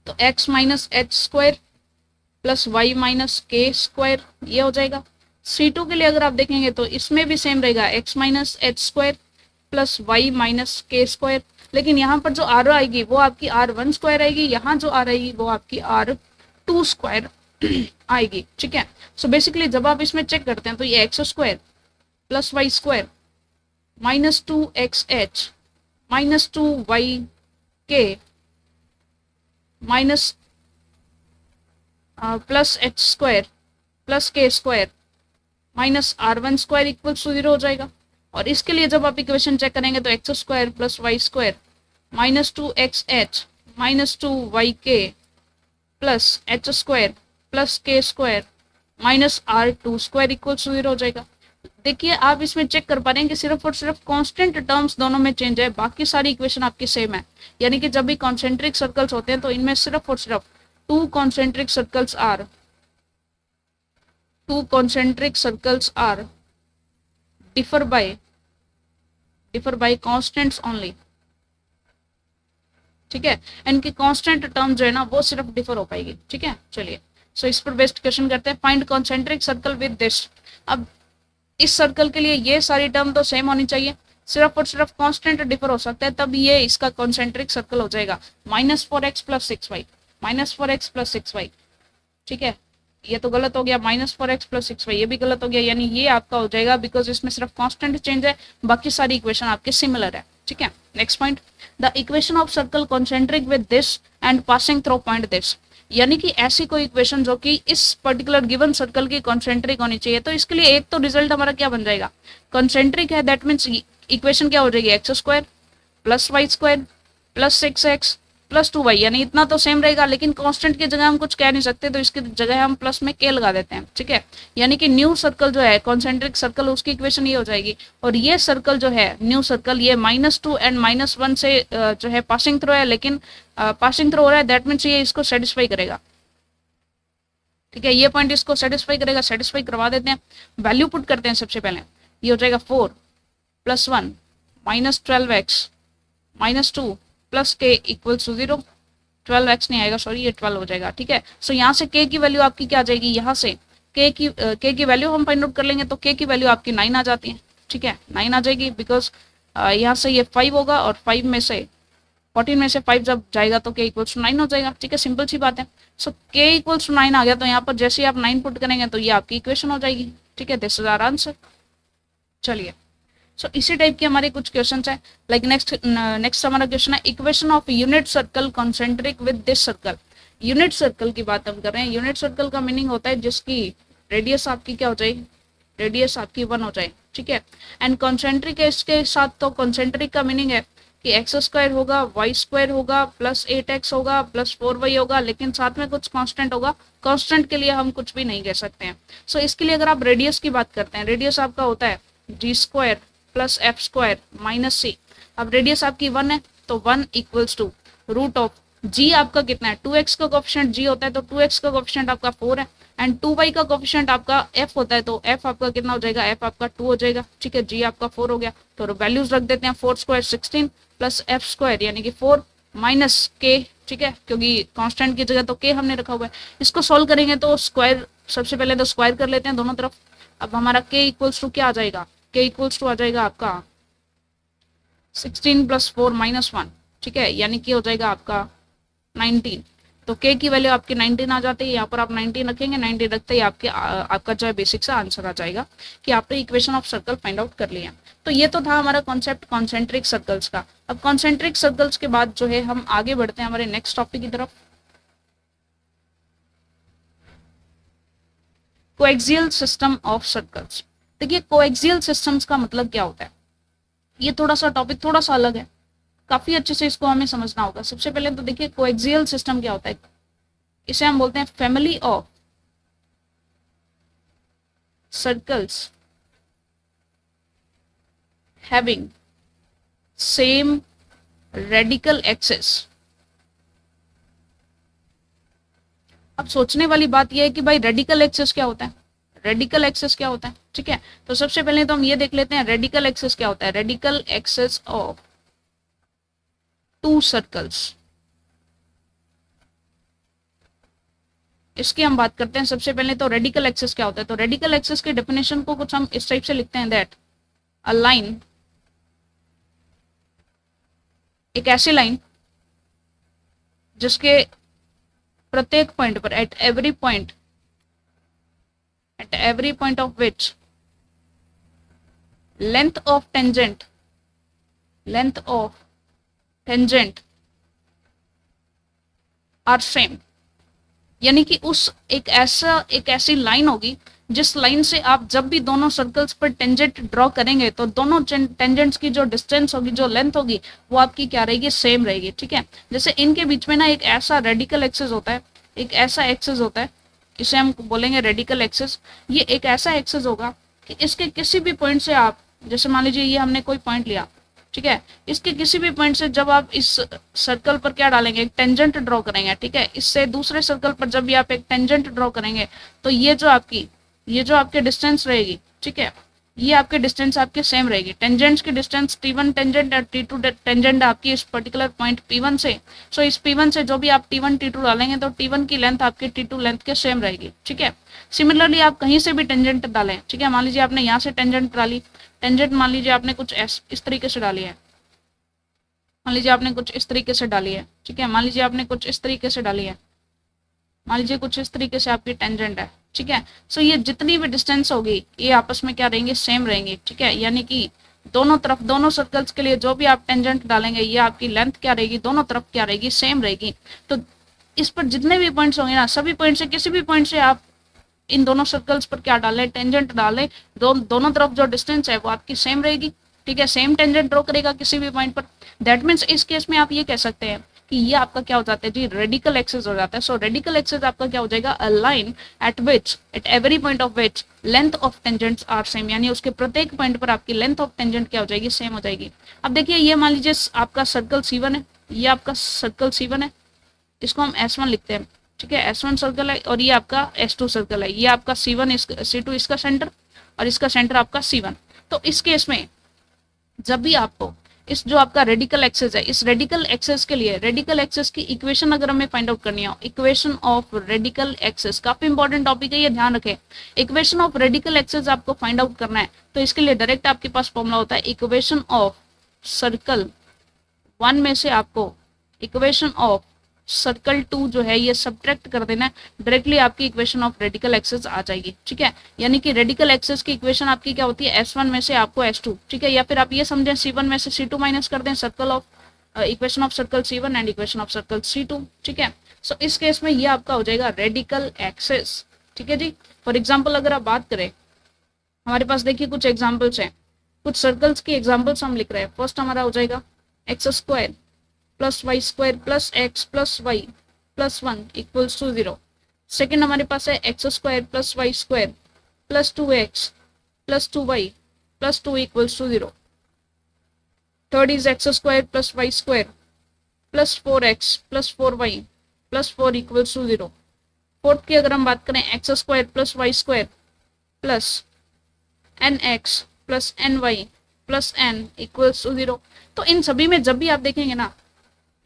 तो x - h² + y - k² ये हो जाएगा। C2 के लिए अगर आप देखेंगे तो इसमें भी सेम रहेगा, x - h² + y - k², लेकिन यहाँ पर जो r आएगी वो आपकी R1² आएगी, यहाँ जो r आएगी वो आपकी R2² आएगी, ठीक है। सो बेसिकली जब आप इसमें चेक करते हैं तो ये x² + y² - 2xh - 2yk minus +h² + k² -R1² equals to 0 हो जाएगा। और इसके लिए जब आप इक्वेशन चेक करेंगे तो x² + y² - 2xh - 2yk + h² + k² -R2² equals to 0 हो जाएगा। देखिए आप इसमें चेक कर पा रहे हैं कि सिर्फ और सिर्फ कांस्टेंट टर्म्स दोनों में चेंज है, बाकी सारी इक्वेशन आपकी सेम है। यानी कि जब भी कॉन्सेंट्रिक सर्कल्स होते हैं तो इनमें सिर्फ और सिर्फ two concentric circles are differ by constants only, ठीक है। इनकी कांस्टेंट टर्म जो है ना वो सिर्फ डिफर हो पाएगी, ठीक है। चलिए सो इस पर बेस्ड क्वेश्चन करते हैं। Find concentric circle with this. अब इस सर्कल के लिए ये सारी टर्म तो सेम होनी चाहिए, सिर्फ और सिर्फ कांस्टेंट डिफर हो सकता है, तब ये इसका कॉन्सेंट्रिक सर्कल हो जाएगा। -4x + 6y, -4x + 6y, ठीक है। ये तो गलत हो गया, -4x + 6y, ये भी गलत हो गया, यानी ये आपका हो जाएगा बिकॉज इसमें सिर्फ कांस्टेंट चेंज है, बाकी सारी इक्वेशन आपके सिमिलर है, ठीक है। Next point, the equation of circle concentric with this and passing through point this. यानी कि ऐसी कोई इक्वेशन जो कि इस पर्टिकुलर गिवन सर्कल की कॉन्सेंट्रिक होनी चाहिए। तो इसके लिए एक तो रिजल्ट हमारा क्या बन जाएगा, कॉन्सेंट्रिक है, दैट मीन्स इक्वेशन क्या हो जाएगी, x² + y² + 6x + 2y, यानी इतना तो सेम रहेगा, लेकिन कांस्टेंट की जगह हम कुछ कह नहीं सकते, तो इसकी जगह हम प्लस में k लगा देते हैं, ठीक है। यानी कि न्यू सर्कल जो है कॉन्सेंट्रिक सर्कल, उसकी इक्वेशन ये हो जाएगी। और ये सर्कल जो है न्यू सर्कल, ये -2 एंड -1 से जो है पासिंग थ्रू है, लेकिन पासिंग थ्रू हो रहा है, दैट मीन्स ये इसको सेटिस्फाई करेगा, ठीक है। ये पॉइंट इसको सेटिस्फाई करेगा, सेटिस्फाई करवा देते हैं। वैल्यू पुट करते हैं सबसे पहले, ये हो जाएगा 4 + 1 -12x -2 + k = 0। 12x नहीं आएगा, सॉरी, ये 12 हो जाएगा, ठीक है। सो यहाँ से k की वैल्यू आपकी क्या आ जाएगी, यहाँ से k की वैल्यू हम फाइंड आउट कर लेंगे, तो k की वैल्यू आपकी 9 आ जाती है, ठीक है। 9 आ जाएगी बिकॉज यहाँ से ये 5 होगा, और 5 में से 14 में से 5 जब जाएगा तो k = 9 हो जाएगा, ठीक है। सिंपल सी बात है। सो k = 9 आ गया, तो यहाँ पर जैसे ही आप 9 पुट करेंगे तो ये आपकी इक्वेशन हो जाएगी, ठीक है। This is our answer. चलिए सो इसी टाइप के हमारे कुछ क्वेश्चन है। लाइक नेक्स्ट हमारा क्वेश्चन है, equation of unit circle concentric with this circle. Unit circle की बात हम कर रहे हैं। यूनिट सर्कल का मीनिंग होता है जिसकी रेडियस आपकी क्या हो जाए, रेडियस आपकी 1 हो जाए, ठीक है। एंड कॉन्सेंट्रिक इसके साथ, तो कॉन्सेंट्रिक का मीनिंग है कि x² होगा, y² होगा, +8x होगा, +4y होगा, लेकिन साथ में कुछ कांस्टेंट होगा। कांस्टेंट के लिए हम कुछ भी नहीं कह सकते हैं। सो इसके लिए अगर आप रेडियस की बात करते हैं, रेडियस आपका होता है g² + f² - c। अब रेडियस आपकी 1 है, तो 1 = √of g आपका कितना है, 2x का कोफिशिएंट g होता है, तो 2x का कोफिशिएंट आपका 4 है, एंड 2y का कोफिशिएंट आपका f होता है, तो f आपका कितना हो जाएगा, f आपका 2 हो जाएगा, ठीक है। g आपका 4 हो गया, तो वैल्यूज रख देते हैं। 4² 16 + f² यानी कि 4 - k, ठीक है, क्योंकि कांस्टेंट की जगह तो k हमने रखा हुआ है। इसको सॉल्व करेंगे तो स्क्वायर, सबसे पहले तो स्क्वायर कर लेते हैं दोनों तरफ। अब हमारा k = क्या आ जाएगा, k = आ जाएगा आपका 16 + 4 - 1, ठीक है, यानी कि हो जाएगा आपका 19। तो k की वैल्यू आपकी 19 आ जाती है। यहाँ पर आप 19 रखेंगे, 19 रखते ही आपका जो है बेसिक सा आंसर आ जाएगा कि आपने equation of circle find out कर लिया। तो ये तो था हमारा कॉन्सेप्ट कॉन्सेंट्रिक सर्कल्स का। अब कॉन्सेंट्रिक सर्कल्स के बाद जो है हम आगे बढ़ते हैं हमारे नेक्स्ट टॉपिक की तरफ, कोएक्सियल सिस्टम ऑफ सर्कल्स। देखिए कोएक्सियल सिस्टम्स का मतलब क्या होता है, ये थोड़ा सा टॉपिक थोड़ा सा अलग है, काफी अच्छे से इसको हमें समझना होगा। सबसे पहले तो देखिए कोएक्सियल सिस्टम क्या होता है, इसे हम बोलते हैं family of circles having same radical axis. अब सोचने वाली बात यह है कि भाई रेडिकल एक्सिस क्या होता है, रेडिकल एक्सिस क्या होता है, ठीक है। तो सबसे पहले तो हम ये देख लेते हैं रेडिकल एक्सिस क्या होता है। Radical axis of to circles, इसकी हम बात करते हैं। सबसे पहले तो रेडिकल एक्सिस क्या होता है, तो रेडिकल एक्सिस की डेफिनेशन को कुछ हम इस टाइप से लिखते हैं, दैट अ लाइन, एक ऐसी लाइन जिसके प्रत्येक पॉइंट पर, at every point of which length of tangent are same. यानी कि उस एक ऐसी लाइन होगी जिस लाइन से आप जब भी दोनों सर्कल्स पर टेंजेंट ड्रॉ करेंगे तो दोनों टेंजेंट्स की जो डिस्टेंस होगी, जो लेंथ होगी, वो आपकी क्या रहेगी, सेम रहेगी, ठीक है। जैसे इनके बीच में ना एक ऐसा रेडिकल एक्सिस होता है, एक ऐसा एक्सिस होता है, इसे हम बोलेंगे रेडिकल एक्सिस। ये एक ऐसा एक्सिस होगा कि इसके किसी भी पॉइंट से आप, जैसे मान लीजिए ये हमने कोई पॉइंट लिया, ठीक है, इसके किसी भी पॉइंट से जब आप इस सर्कल पर क्या डालेंगे, एक टेंजेंट ड्रॉ करेंगे, ठीक है, इससे दूसरे सर्कल पर जब भी आप एक टेंजेंट ड्रॉ करेंगे तो ये जो आपके डिस्टेंस रहेगी, ठीक है, ये आपके डिस्टेंस आपके सेम रहेगी। टेंजेंट्स की डिस्टेंस T1 टेंजेंट और T2 टेंजेंट आपकी इस पर्टिकुलर पॉइंट P1 से, सो इस P1 से जो भी आप T1 T2 डालेंगे तो T1 की लेंथ आपकी T2 लेंथ के सेम रहेगी, ठीक है। सिमिलरली आप कहीं से भी टेंजेंट डालें, ठीक है, मान लीजिए आपने यहाँ से टेंजेंट डाली, टेंजेंट मान लीजिए आपने कुछ इस तरीके से डाली है, मान लीजिए आपने कुछ इस तरीके से डाली है, ठीक है, मान लीजिए आपने कुछ इस तरीके से डाली है, मान लीजिए कुछ इस तरीके से आपकी टेंजेंट है, ठीक है। सो ये जितनी भी डिस्टेंस होगी ये आपस में क्या रहेंगे, सेम रहेंगे, ठीक है। यानी कि दोनों तरफ, दोनों सर्कल्स के लिए जो भी आप टेंजेंट डालेंगे ये आपकी लेंथ क्या रहेगी, दोनों तरफ क्या रहेगी, सेम रहेगी। तो इस पर जितने भी पॉइंट्स होंगे ना, सभी पॉइंट से, किसी भी पॉइंट से आप इन दोनों सर्कल्स पर क्या डालें, टेंजेंट डालें, दोनों तरफ जो डिस्टेंस है वो आपकी सेम रहेगी, ठीक है, सेम टेंजेंट ड्रॉ करेगा किसी भी पॉइंट पर। दैट मीन्स इस केस में आप ये कह सकते हैं कि ये आपका क्या हो जाता है जी, रेडिकल एक्सिस हो जाता है। सो रेडिकल एक्सिस आपका क्या हो जाएगा, a line at which, at every point of which length of tangents are same, यानी उसके प्रत्येक पॉइंट पर आपकी लेंथ ऑफ टेंजेंट क्या हो जाएगी, सेम हो जाएगी। अब देखिए ये मान लीजिए आपका सर्कल C1 है, ये आपका सर्कल C1 है, इसको हम S1 लिखते हैं, ठीक है, S1 सर्कल है, और ये आपका S2 सर्कल है, ये आपका C1 C2 इसका सेंटर, और इसका सेंटर आपका C1। तो इस केस में जब भी आपको इस जो आपका रेडिकल एक्सिस है, इस रेडिकल एक्सिस के लिए रेडिकल एक्सिस की इक्वेशन अगर हमें फाइंड आउट करनी हो, इक्वेशन ऑफ रेडिकल एक्सिस काफी इंपॉर्टेंट टॉपिक है, ये ध्यान रखें। इक्वेशन ऑफ रेडिकल एक्सिस आपको फाइंड आउट करना है तो इसके लिए डायरेक्ट आपके पास फॉर्मूला होता है, इक्वेशन ऑफ सर्कल 1 में से आपको इक्वेशन ऑफ सर्कल 2 जो है ये सब्ट्रैक्ट कर देना है, डायरेक्टली आपकी इक्वेशन ऑफ रेडिकल एक्सिस आ जाएगी, ठीक है। यानी कि रेडिकल एक्सिस की इक्वेशन आपकी क्या होती है, S1 में से आपको S2, ठीक है, या फिर आप ये समझें C1 में से C2 माइनस कर दें, circle of equation of circle C1 and equation of circle C2, ठीक है। सो इस केस में ये आपका हो जाएगा रेडिकल एक्सिस, ठीक है जी। फॉर एग्जाम्पल अगर आप बात करें, हमारे पास देखिए कुछ एग्जाम्पल्स हैं, कुछ सर्कल्स की एग्जाम्पल्स हम लिख रहे हैं। फर्स्ट हमारा हो जाएगा x² plus y² plus x plus y plus 1 equals to 0। Second हमारे पास है x² plus y² plus 2x plus 2y plus 2 equals to 0। Third is x² plus y² plus 4x plus 4y plus 4 equals to 0। Fourth की अगर हम बात करें x² plus y² plus nx plus ny plus n equals to 0। तो इन सभी में जब भी आप देखेंगे ना,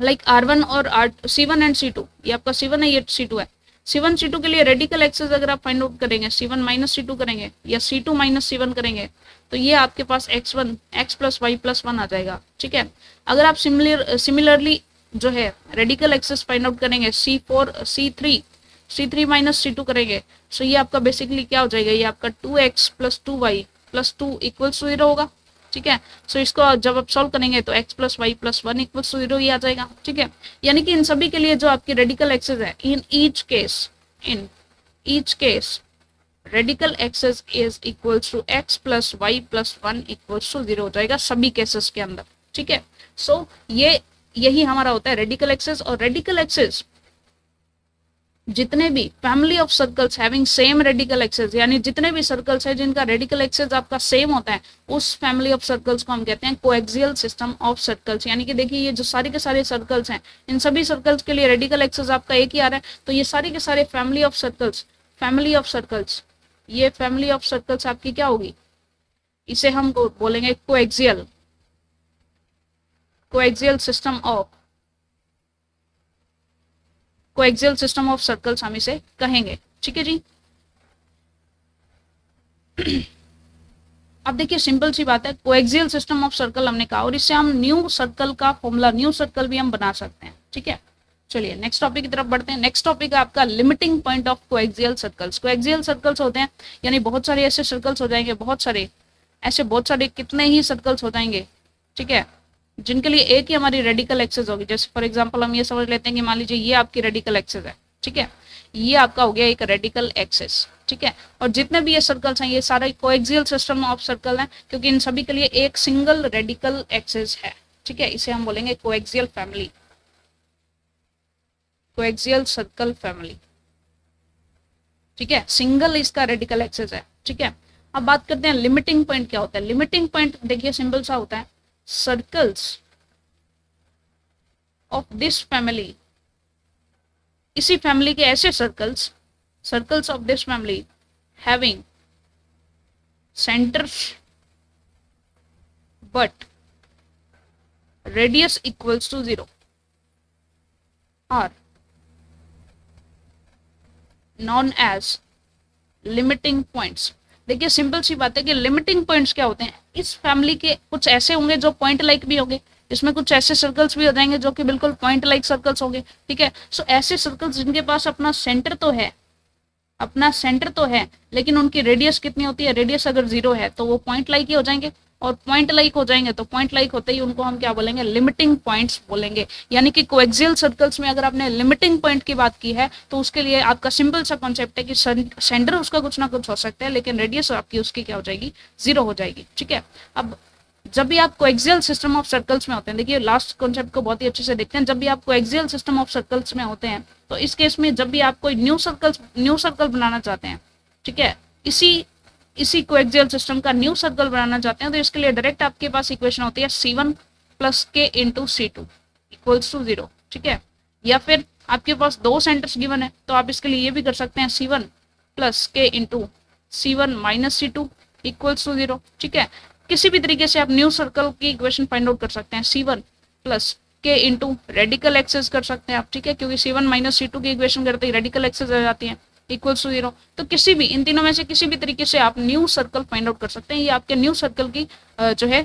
लाइक R1 और C1 एंड C2, ये आपका C1 है, ये C2 है। C1 C2 के लिए रेडिकल एक्सिस अगर आप फाइंड आउट करेंगे, C1 माइनस C2 करेंगे या C2 माइनस C1 करेंगे तो ये आपके पास x1 x plus y plus 1 आ जाएगा, ठीक है। अगर आप सिमिलरली जो है रेडिकल एक्सिस फाइंड आउट करेंगे C3 माइनस C2 करेंगे, सो ये आपका बेसिकली क्या हो जाएगा, ये आपका 2x plus 2y plus 2 equals to 0 होगा, ठीक है। सो इसको जब आप सॉल्व करेंगे तो x plus Y plus 1 equals to 0 ही आ जाएगा, ठीक है। यानी कि इन सभी के लिए जो आपकी रेडिकल एक्सिस है, in each case radical axis is equals to x plus Y plus 1 equals to 0 हो जाएगा सभी केसेस के अंदर, ठीक है। सो यही हमारा होता है रेडिकल एक्सिस। और रेडिकल एक्सिस जितने भी family of circles having same radical axis, यानी जितने भी सर्कल्स हैं जिनका रेडिकल एक्सिस आपका सेम होता है, उस फैमिली ऑफ सर्कल्स को हम कहते हैं कोएक्सियल सिस्टम ऑफ सर्कल्स। यानी कि देखिए ये जो सारे के सारे सर्कल्स हैं, इन सभी सर्कल्स के लिए रेडिकल एक्सिस आपका एक ही आ रहा है, तो ये सारे के सारे फैमिली ऑफ सर्कल्स, ये फैमिली ऑफ सर्कल्स आपकी क्या होगी, इसे हम बोलेंगे कोएक्सियल सिस्टम ऑफ सर्कल्स हम इसे कहेंगे, ठीक है जी। अब देखिए सिंपल सी बात है, कोएक्सियल सिस्टम ऑफ सर्कल हमने कहा, और इससे हम न्यू सर्कल का फॉर्मूला, न्यू सर्कल भी हम बना सकते हैं, ठीक है। चलिए नेक्स्ट टॉपिक की तरफ बढ़ते हैं। नेक्स्ट टॉपिक है आपका limiting point of coaxial circles. Coaxial circles होते हैं यानी बहुत सारे ऐसे सर्कल्स हो जाएंगे, बहुत सारे कितने ही सर्कल्स हो जाएंगे, ठीक है, जिनके लिए एक ही हमारी रेडिकल एक्सिस होगी। जैसे फॉर एग्जांपल हम ये समझ लेते हैं कि मान लीजिए ये आपकी रेडिकल एक्सिस है, ठीक है, ये आपका हो गया एक रेडिकल एक्सिस, ठीक है। और जितने भी ये सर्कल्स हैं ये सारे कोएक्सियल सिस्टम ऑफ सर्कल हैं, क्योंकि इन सभी के लिए एक सिंगल रेडिकल एक्सिस है, ठीक है। इसे हम बोलेंगे coaxial family, coaxial circle family, ठीक है। सिंगल इसका रेडिकल एक्सिस है, ठीक है। अब बात करते हैं लिमिटिंग पॉइंट क्या होता है। लिमिटिंग पॉइंट देखिए सिंपल सा होता है, सर्कल्स ऑफ दिस फैमिली, इसी फैमिली के ऐसे circles, circles of this family having centres but radius equals to 0 are known as limiting points। देखिए सिंपल सी बात है कि लिमिटिंग पॉइंट्स क्या होते हैं, इस फैमिली के कुछ ऐसे होंगे जो पॉइंट लाइक भी होंगे, इसमें कुछ ऐसे सर्कल्स भी हो जाएंगे जो कि बिल्कुल पॉइंट लाइक सर्कल्स होंगे, ठीक है। सो ऐसे सर्कल्स जिनके पास अपना सेंटर तो है, अपना सेंटर तो है, लेकिन उनकी रेडियस कितनी होती है, रेडियस अगर 0 है तो वो पॉइंट लाइक ही हो जाएंगे, और पॉइंट लाइक हो जाएंगे तो पॉइंट लाइक होते ही उनको हम क्या बोलेंगे, लिमिटिंग पॉइंट्स बोलेंगे। यानी कि कोएक्सियल सर्कल्स में अगर आपने लिमिटिंग पॉइंट की बात की है तो उसके लिए आपका सिंपल सा कॉन्सेप्ट है कि सेंटर उसका कुछ ना कुछ हो सकता है, लेकिन रेडियस आपकी उसकी क्या हो जाएगी, 0 हो जाएगी, ठीक है। अब जब भी आप कोएक्सियल सिस्टम ऑफ सर्कल्स में होते हैं, देखिए लास्ट कॉन्सेप्ट को बहुत ही अच्छे से देखते हैं, जब भी आप कोएक्सियल सिस्टम ऑफ सर्कल्स में होते हैं तो इस केस में जब भी आप कोई न्यू सर्कल बनाना चाहते हैं, ठीक है, इसी कोएक्सियल सिस्टम का न्यू सर्कल बनाना चाहते हैं, तो इसके लिए डायरेक्ट आपके पास इक्वेशन होती है C1 प्लस के इंटू C2 इक्वल्स टू 0, ठीक है। या फिर आपके पास दो सेंटर्स गिवन है तो आप इसके लिए ये भी कर सकते हैं C1 प्लस के into C1 minus C2 equals to 0, ठीक है। किसी भी तरीके से आप न्यू सर्कल की इक्वेशन फाइंड आउट कर सकते हैं, C1 प्लस के इंटू रेडिकल एक्सेस कर सकते हैं आप, ठीक है, क्योंकि C1 माइनस C2 की इक्वेशन करते ही रेडिकल एक्सेस आ जाती है इक्वल्स टू 0। तो किसी भी इन तीनों में से किसी भी तरीके से आप न्यू सर्कल फाइंड आउट कर सकते हैं, ये आपके न्यू सर्कल की जो है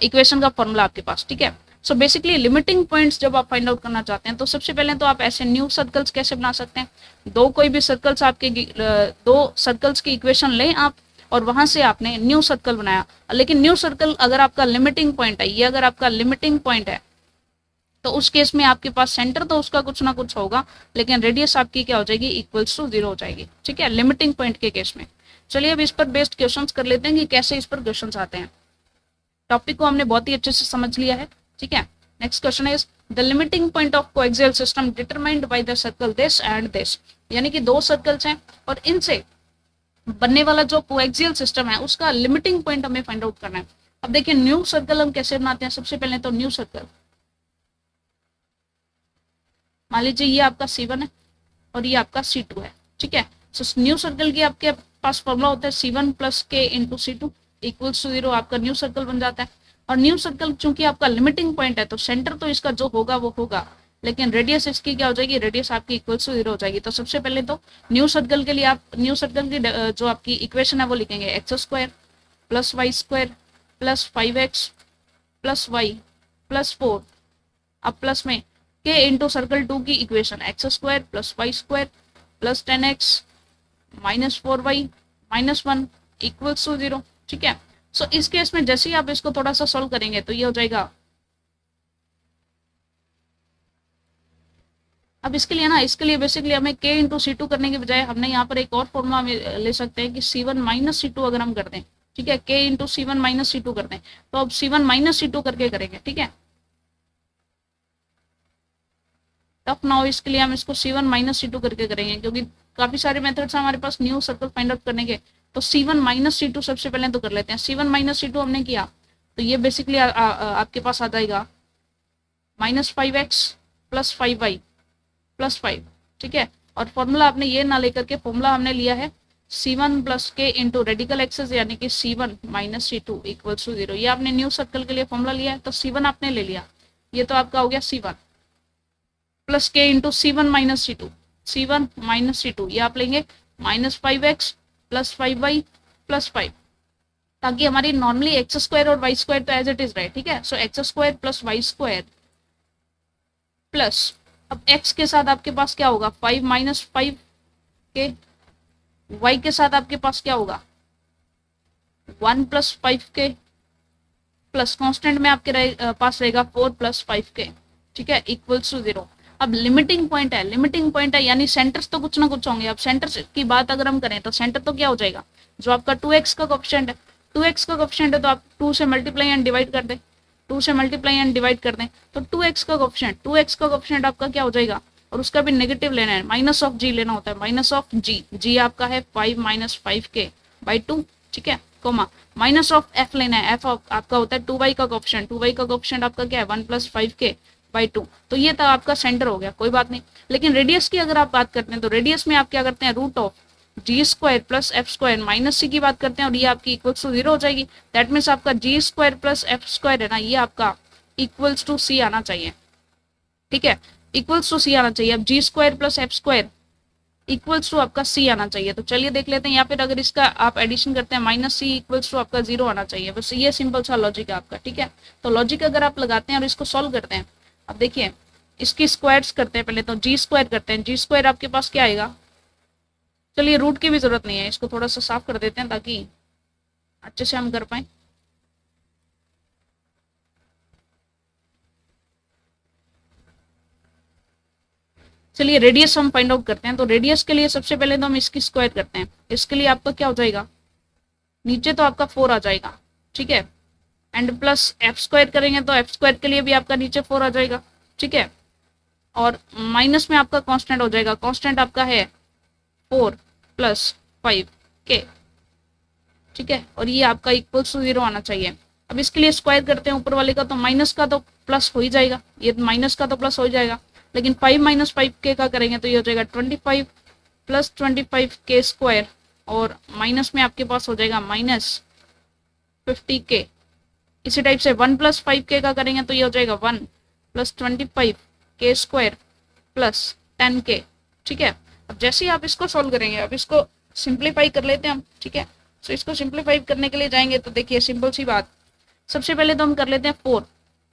इक्वेशन का फॉर्मूला आपके पास, ठीक है। सो बेसिकली लिमिटिंग पॉइंट्स जब आप फाइंड आउट करना चाहते हैं तो सबसे पहले तो आप ऐसे न्यू सर्कल्स कैसे बना सकते हैं, कोई भी सर्कल्स आपके दो सर्कल्स की इक्वेशन लें आप, और वहां से आपने न्यू सर्कल बनाया। लेकिन न्यू सर्कल अगर आपका लिमिटिंग पॉइंट है, ये अगर आपका लिमिटिंग पॉइंट है तो उस केस में आपके पास सेंटर तो उसका कुछ ना कुछ होगा, लेकिन रेडियस आपकी क्या हो जाएगी, इक्वल्स टू 0 हो जाएगी, ठीक है, लिमिटिंग पॉइंट के केस में। चलिए अब इस पर बेस्ड क्वेश्चंस कर लेते हैं कि कैसे इस पर क्वेश्चंस आते हैं। टॉपिक को हमने बहुत ही अच्छे से समझ लिया है, ठीक है। Next question is the limiting point of coaxial system determined by the circle this and this. यानी कि दो सर्कल्स हैं और इनसे बनने वाला जो कोएक्सियल सिस्टम है उसका लिमिटिंग पॉइंट हमें फाइंड आउट करना है। अब देखिए न्यू सर्कल हम कैसे बनाते हैं, सबसे पहले तो न्यू सर्कल, मान लीजिए ये आपका C1 है और ये आपका C2 है, ठीक है। सो न्यू सर्कल की आपके पास फॉर्मूला होता है C1 प्लस के इंटू C2 इक्वल्स टू 0, आपका न्यू सर्कल बन जाता है। और न्यू सर्कल चूंकि आपका लिमिटिंग पॉइंट है तो सेंटर तो इसका जो होगा वो होगा, लेकिन रेडियस इसकी क्या हो जाएगी, रेडियस आपकी इक्वल्स टू 0 हो जाएगी। तो सबसे पहले तो न्यू सर्कल के लिए आप न्यू सर्कल की जो आपकी इक्वेशन है वो लिखेंगे x² plus y² plus 5x plus y प्लस 4, अब प्लस में के इंटू सर्कल 2 की equation x² plus y² plus 10x minus 4y minus 1 equals to 0, ठीक है। सो इस केस में जैसे ही आप इसको थोड़ा सा सॉल्व करेंगे तो ये हो जाएगा, अब इसके लिए ना, इसके लिए बेसिकली हमें k इंटू C2 करने के बजाय हमने यहाँ पर एक और फॉर्मूला ले सकते हैं कि C1 माइनस C2 अगर हम कर दें, ठीक है, k into C1 minus C2 कर दें, तो अब C1 माइनस C2 करके करेंगे, ठीक है। तब नाउ इसके लिए हम इसको C1 माइनस C2 करके करेंगे, क्योंकि काफी सारे मेथड्स हमारे पास न्यू सर्कल फाइंड आउट करने के। तो C1 माइनस C2 सबसे पहले तो कर लेते हैं। C1 माइनस C2 हमने किया तो ये बेसिकली आपके पास आ जाएगा minus 5x plus 5y plus 5, ठीक है। और फॉर्मूला आपने ये ना लेकर के फॉर्मूला हमने लिया है C1 प्लस के इंटू रेडिकल एक्सेस, यानी कि C1 minus C2 equals to 0। ये आपने न्यू सर्कल के लिए फॉर्मूला लिया है तो C1 आपने ले लिया, ये तो आपका हो गया C1 प्लस के into C1 minus C2, C1 minus C2, ये आप लेंगे minus 5x plus 5y plus 5, ताकि हमारी नॉर्मली x² और y² तो एज इट इज रहे, ठीक है। सो x² प्लस y² प्लस, अब x के साथ आपके पास क्या होगा 5 माइनस 5 के, y के साथ आपके पास क्या होगा 1 प्लस 5 के, प्लस कांस्टेंट में आपके पास रहेगा 4 प्लस 5 के, ठीक है, इक्वल्स टू 0। अब लिमिटिंग पॉइंट है, लिमिटिंग पॉइंट है यानी सेंटर्स तो कुछ ना कुछ होंगे। अब सेंटर्स की बात अगर हम करें तो सेंटर तो क्या हो जाएगा, जो आपका 2x का कोएफिशिएंट है, 2x का कोएफिशिएंट है तो आप 2 से मल्टीप्लाई एंड डिवाइड कर दें, 2 से मल्टीप्लाई एंड डिवाइड कर दें तो 2x का कोएफिशिएंट आपका क्या हो जाएगा, और उसका भी नेगेटिव लेना है, माइनस ऑफ g लेना होता है, माइनस ऑफ g, g आपका है 5 माइनस 5 के बाई 2, ठीक है, कोमा माइनस ऑफ एफ लेना है। एफ आपका होता है 2y का कोफिशिएंट, 2y का कोफिशिएंट आपका क्या है 1 + 5k/2। तो ये तो आपका सेंटर हो गया, कोई बात नहीं। लेकिन रेडियस की अगर आप बात करते हैं तो रेडियस में आप क्या करते हैं, √g² + f² माइनस c की बात करते हैं, और ये आपकी इक्वल्स टू 0 हो जाएगी। दैट मीन्स आपका g² + f² है ना, ये आपका इक्वल्स टू c आना चाहिए। ठीक है, इक्वल्स टू c आना चाहिए। अब g² + f² इक्वल्स टू आपका c आना चाहिए। तो चलिए देख लेते हैं, या फिर अगर इसका आप एडिशन करते हैं -c इक्वल्स टू आपका 0 आना चाहिए। बस ये सिंपल सा लॉजिक है आपका। ठीक है, तो लॉजिक अगर आप लगाते हैं और इसको सॉल्व करते हैं, अब देखिए इसकी स्क्वायर्स करते हैं पहले, तो g² करते हैं। g² आपके पास क्या आएगा, चलिए रूट की भी जरूरत नहीं है, इसको थोड़ा सा साफ कर देते हैं ताकि अच्छे से हम कर पाए। चलिए रेडियस हम फाइंड आउट करते हैं। तो रेडियस के लिए सबसे पहले तो हम इसकी स्क्वायर करते हैं। इसके लिए आपका क्या हो जाएगा, नीचे तो आपका 4 आ जाएगा। ठीक है, एंड प्लस f² करेंगे तो f² के लिए भी आपका नीचे 4 आ जाएगा। ठीक है, और माइनस में आपका कांस्टेंट हो जाएगा, कांस्टेंट आपका है 4 + 5k। ठीक है, और ये आपका इक्वल्स टू 0 आना चाहिए। अब इसके लिए स्क्वायर करते हैं ऊपर वाले का, तो माइनस का तो प्लस हो ही जाएगा, ये माइनस का तो प्लस हो ही जाएगा। लेकिन 5 - 5k का करेंगे तो ये हो जाएगा 25 + 25k², और माइनस में आपके पास हो जाएगा -50k। इसी टाइप से 1 + 5k का करेंगे तो ये हो जाएगा 1 + 25k² + 10k। ठीक है, अब जैसे ही आप इसको सॉल्व करेंगे, अब इसको सिंप्लीफाई कर लेते हैं हम। ठीक है, तो इसको सिंप्लीफाई करने के लिए जाएंगे तो देखिए सिंपल सी बात, सबसे पहले तो हम कर लेते हैं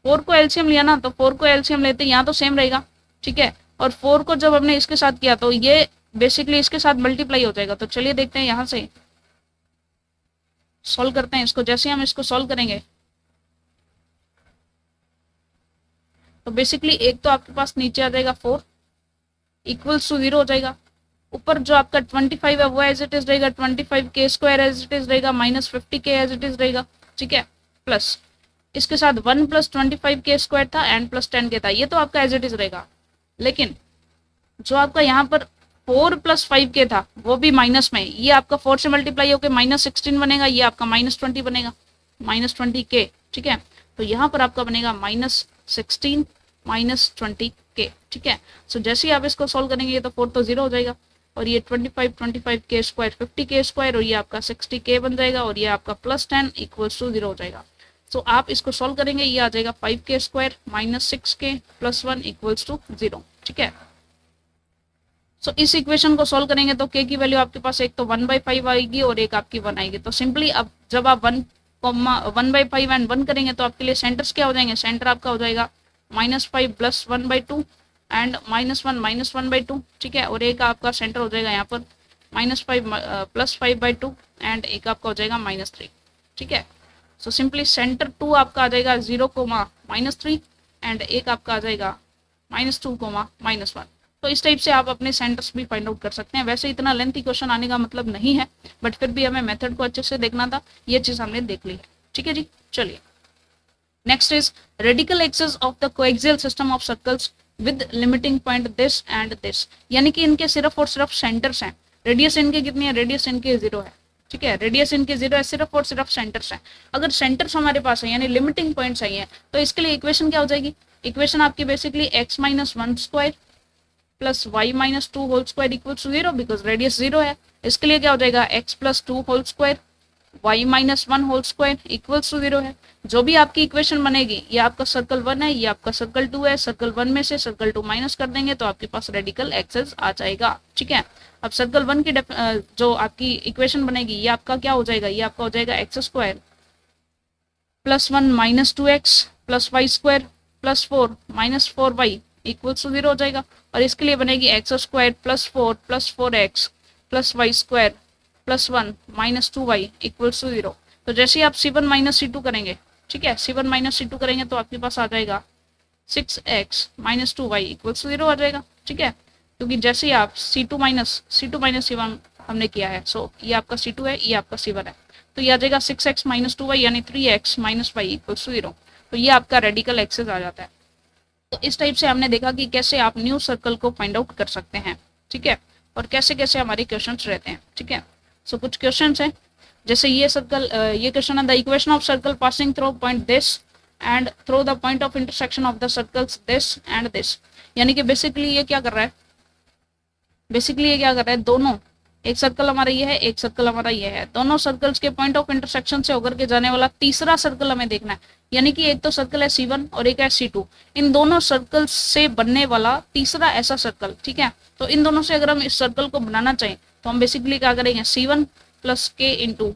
4 को एलसीएम लिया ना, तो 4 को एलसीएम लेते हैं, यहाँ तो सेम रहेगा। ठीक है, और 4 को जब हमने इसके साथ किया तो ये बेसिकली इसके साथ मल्टीप्लाई हो जाएगा। तो चलिए देखते हैं, यहाँ से सॉल्व करते हैं इसको। जैसे हम इसको सॉल्व करेंगे तो बेसिकली एक तो आपके पास नीचे आ जाएगा 4 इक्वल्स टू 0 हो जाएगा। ऊपर जो आपका 25 है वो एज इट इज रहेगा, 25k² एज इट इज रहेगा, -50k एज इट इज रहेगा। ठीक है, प्लस इसके साथ 1 + 25k² था एंड प्लस 10k था, ये तो आपका एज इट इज रहेगा। लेकिन जो आपका यहाँ पर 4 + 5k था वो भी माइनस में, ये आपका 4 से मल्टीप्लाई होकर -16 बनेगा, ये आपका -20 बनेगा, -20k। ठीक है, तो यहाँ पर आपका बनेगा -16 -20k। ठीक है, सो जैसे ही आप इसको सॉल्व करेंगे तो 4 तो 0 हो जाएगा, और ये 25k² 50k² और ये आपका 60k बन जाएगा, और ये आपका +10 इक्वल्स टू 0 हो जाएगा। सो आप इसको सॉल्व करेंगे, ये आ जाएगा 5k² -6k + 1 इक्वल्स टू 0। ठीक है, सो इस इक्वेशन को सॉल्व करेंगे तो k की वैल्यू आपके पास एक तो 1/5 आएगी और एक आपकी 1 आएगी। तो सिंपली अब जब आप 1/5 एंड 1 करेंगे तो आपके लिए सेंटर्स क्या हो जाएंगे, सेंटर आपका हो जाएगा -5 + 1/2 एंड -1 - 1/2। ठीक है, और एक आपका सेंटर हो जाएगा यहाँ पर -5 + 5/2 एंड एक आपका हो जाएगा -3। ठीक है, सो सिंपली सेंटर 2 आपका आ जाएगा 0, -3 एंड एक आपका आ जाएगा -2, -1। तो इस टाइप से आप अपने सेंटर्स भी फाइंड आउट कर सकते हैं। वैसे इतना लेंथी क्वेश्चन आने का मतलब नहीं है, बट फिर भी हमें मेथड को अच्छे से देखना था, ये चीज़ हमने देख ली है। ठीक है जी, चलिए next is radical axes of the coaxial system of circles with limiting point this and this, यानी कि इनके सिर्फ और सिर्फ सेंटर्स हैं। रेडियस इनके कितनी है, रेडियस इनके 0 है। ठीक है, रेडियस इनके 0 है, सिर्फ और सिर्फ सेंटर्स हैं। अगर सेंटर्स हमारे पास है यानी लिमिटिंग पॉइंट्स चाहिए, तो इसके लिए इक्वेशन क्या हो जाएगी, इक्वेशन आपकी basically x - 1² + y - 2² equals to 0, because radius 0 है। इसके लिए क्या हो जाएगा, x + 2² y - 1² इक्वल्स टू 0 है। जो भी आपकी इक्वेशन बनेगी, ये आपका सर्कल 1 है, ये आपका सर्कल 2 है, सर्कल 1 में से सर्कल 2 माइनस कर देंगे तो आपके पास रेडिकल एक्सेस आ जाएगा। ठीक है, अब सर्कल 1 की जो आपकी इक्वेशन बनेगी, ये आपका क्या हो जाएगा, ये आपका हो जाएगा x² + 1 - 2x + y² + 4 - 4y equals to 0 हो जाएगा। और इसके लिए बनेगी x² + 4 + 4x + y² + 1 - 2y equals to 0। तो जैसे ही आप C1 - C2 करेंगे, ठीक है, C1 - C2 करेंगे तो आपके पास आ जाएगा 6x - 2y इक्वल्स टू 0 आ जाएगा। ठीक है, क्योंकि जैसे ही आप C2 - C1 हमने किया है, सो ये आपका C2 है, ये आपका C1 है, तो ये आ जाएगा 6x - 2y यानी 3x - y इक्वल्स टू 0। तो ये आपका रेडिकल एक्सेस आ जाता है। तो इस टाइप से हमने देखा कि कैसे आप न्यू सर्कल को फाइंड आउट कर सकते हैं। ठीक है, और कैसे कैसे हमारे क्वेश्चंस रहते हैं। ठीक है, सो कुछ क्वेश्चंस हैं। जैसे ये सर्कल, ये क्वेश्चन है the equation of circle passing through point this and through the point of intersection of the circles this and this, यानी कि बेसिकली ये क्या कर रहा है, बेसिकली ये क्या कर रहा है, दोनों, एक सर्कल हमारा ये है, एक सर्कल हमारा ये है, दोनों सर्कल्स के पॉइंट ऑफ इंटरसेक्शन से होकर के जाने वाला तीसरा सर्कल हमें देखना है। यानी कि एक तो सर्कल है C1 और एक है C2, इन दोनों सर्कल से बनने वाला तीसरा ऐसा सर्कल, ठीक है। तो इन दोनों से अगर हम इस सर्कल को बनाना चाहें तो हम बेसिकली क्या करेंगे, C1 प्लस के इंटू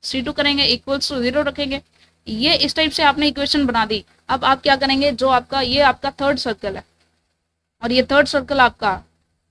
C2 करेंगे, इक्वल्स टू 0 रखेंगे। ये इस टाइप से आपने इक्वेशन बना दी। अब आप क्या करेंगे, जो आपका ये आपका थर्ड सर्कल है और ये थर्ड सर्कल आपका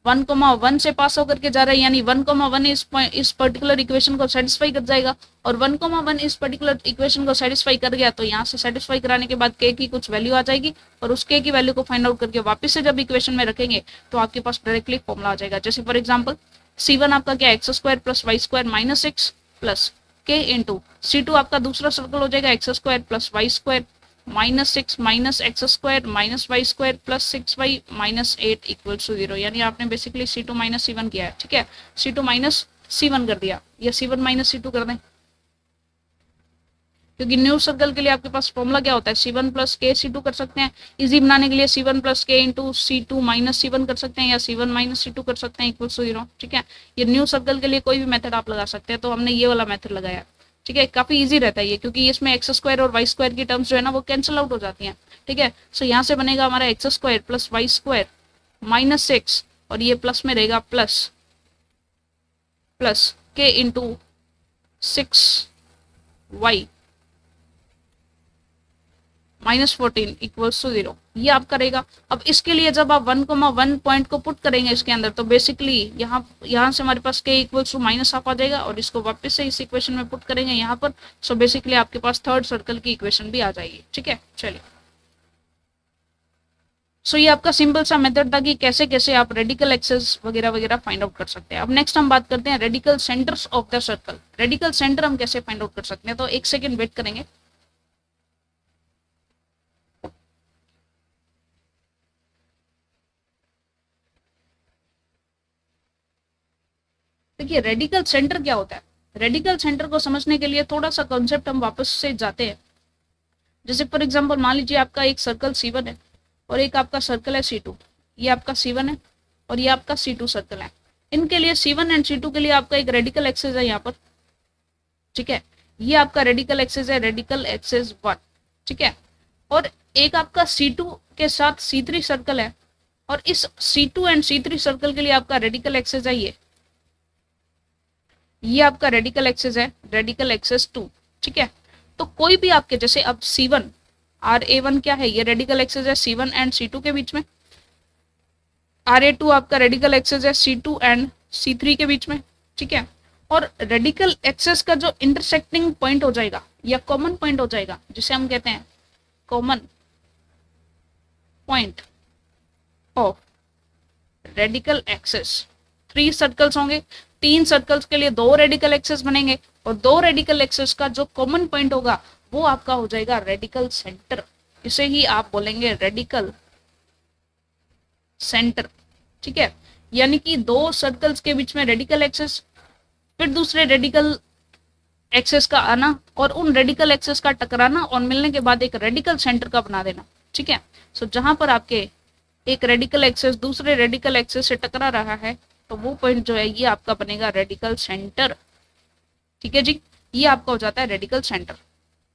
1,1 से पास होकर के जा रहा है, यानी 1,1 इस पर्टिकुलर इक्वेशन को सेटिस्फाई कर जाएगा और 1,1 इस पर्टिकुलर इक्वेशन को सेटिस्फाई कर गया तो यहाँ से सेटिस्फाई कराने के बाद k की कुछ वैल्यू आ जाएगी और उस k की वैल्यू को फाइंड आउट करके वापस से जब इक्वेशन में रखेंगे तो आपके पास डायरेक्टली फॉर्मूला आ जाएगा। जैसे फॉर एग्जाम्पल C1 आपका क्या, x² plus y² minus 6 plus k into C2 आपका दूसरा सर्कल हो जाएगा x² plus y² minus 6 minus x² minus y² plus 6y minus 8 equals to 0, यानी आपने बेसिकली C2 माइनस C1 किया है, ठीक है। C2 माइनस C1 कर दिया या C1 माइनस C2 कर दें, क्योंकि न्यू सर्कल के लिए आपके पास फॉर्मूला क्या होता है, C1 प्लस के C2 कर सकते हैं। इजी बनाने के लिए C1 प्लस के इंटू C2 माइनस C1 कर सकते हैं या C1 माइनस C2 कर सकते हैं इक्वल्स टू 0, ठीक है। ये न्यू सर्कल के लिए कोई भी मेथड आप लगा सकते हैं, तो हमने ये वाला मेथड लगाया, ठीक है। काफी इजी रहता है ये, क्योंकि इसमें x² और y² की टर्म्स जो है ना वो कैंसिल आउट हो जाती हैं, ठीक है। सो यहाँ से बनेगा हमारा x² प्लस y² माइनस 6 और ये प्लस में रहेगा plus plus k into 6y minus 14 equals to 0, ये आप करेगा। अब इसके लिए जब आप 1,1 पॉइंट को पुट करेंगे इसके अंदर तो बेसिकली यहाँ से हमारे पास k equals to minus half आ जाएगा और इसको वापस से इस इक्वेशन में पुट करेंगे यहाँ पर। सो बेसिकली आपके पास थर्ड सर्कल की इक्वेशन भी आ जाएगी, ठीक है। चलिए, सो ये आपका सिंपल सा मेथड था कि कैसे कैसे आप रेडिकल एक्सेस वगैरह वगैरह फाइंड आउट कर सकते हैं। अब नेक्स्ट हम बात करते हैं radical centres of the circle. Radical centre हम कैसे फाइंड आउट कर सकते हैं, तो एक सेकेंड वेट करेंगे। देखिए रेडिकल सेंटर क्या होता है, रेडिकल सेंटर को समझने के लिए थोड़ा सा कॉन्सेप्ट हम वापस से जाते हैं। जैसे फॉर एग्जांपल मान लीजिए आपका एक सर्कल C1 है और एक आपका सर्कल है C2, ये आपका C1 है और ये आपका C2 सर्कल है। इनके लिए C1 एंड C2 के लिए आपका एक रेडिकल एक्सेस है यहाँ पर, ठीक है। ये आपका रेडिकल एक्सेस है, रेडिकल एक्सेस 1, ठीक है। और एक आपका C2 के साथ C3 सर्कल है और इस C2 एंड C3 सर्कल के लिए आपका रेडिकल एक्सेस है ये आपका रेडिकल एक्सेस है, रेडिकल एक्सेस 2, ठीक है। तो कोई भी आपके जैसे अब C1 RA1 क्या है, ये रेडिकल एक्सेस है C1 एंड C2 के बीच में। RA2 आपका रेडिकल एक्सेस है C2 एंड C3 के बीच में, ठीक है। और रेडिकल एक्सेस का जो इंटरसेक्टिंग पॉइंट हो जाएगा या कॉमन पॉइंट हो जाएगा, जिसे हम कहते हैं common point of radical axes, 3 circles होंगे, 3 सर्कल्स के लिए 2 रेडिकल एक्सेस बनेंगे और 2 रेडिकल एक्सेस का जो कॉमन पॉइंट होगा वो आपका हो जाएगा रेडिकल सेंटर। इसे ही आप बोलेंगे रेडिकल सेंटर, ठीक है। यानी कि 2 सर्कल्स के बीच में रेडिकल एक्सेस, फिर दूसरे रेडिकल एक्सेस का आना और उन रेडिकल एक्सेस का टकराना और मिलने के बाद एक रेडिकल सेंटर का बना देना, ठीक है। सो जहां पर आपके एक रेडिकल एक्सेस दूसरे रेडिकल एक्सेस से टकरा रहा है तो वो पॉइंट जो है ये आपका बनेगा रेडिकल सेंटर, ठीक है जी। ये आपका हो जाता है रेडिकल सेंटर,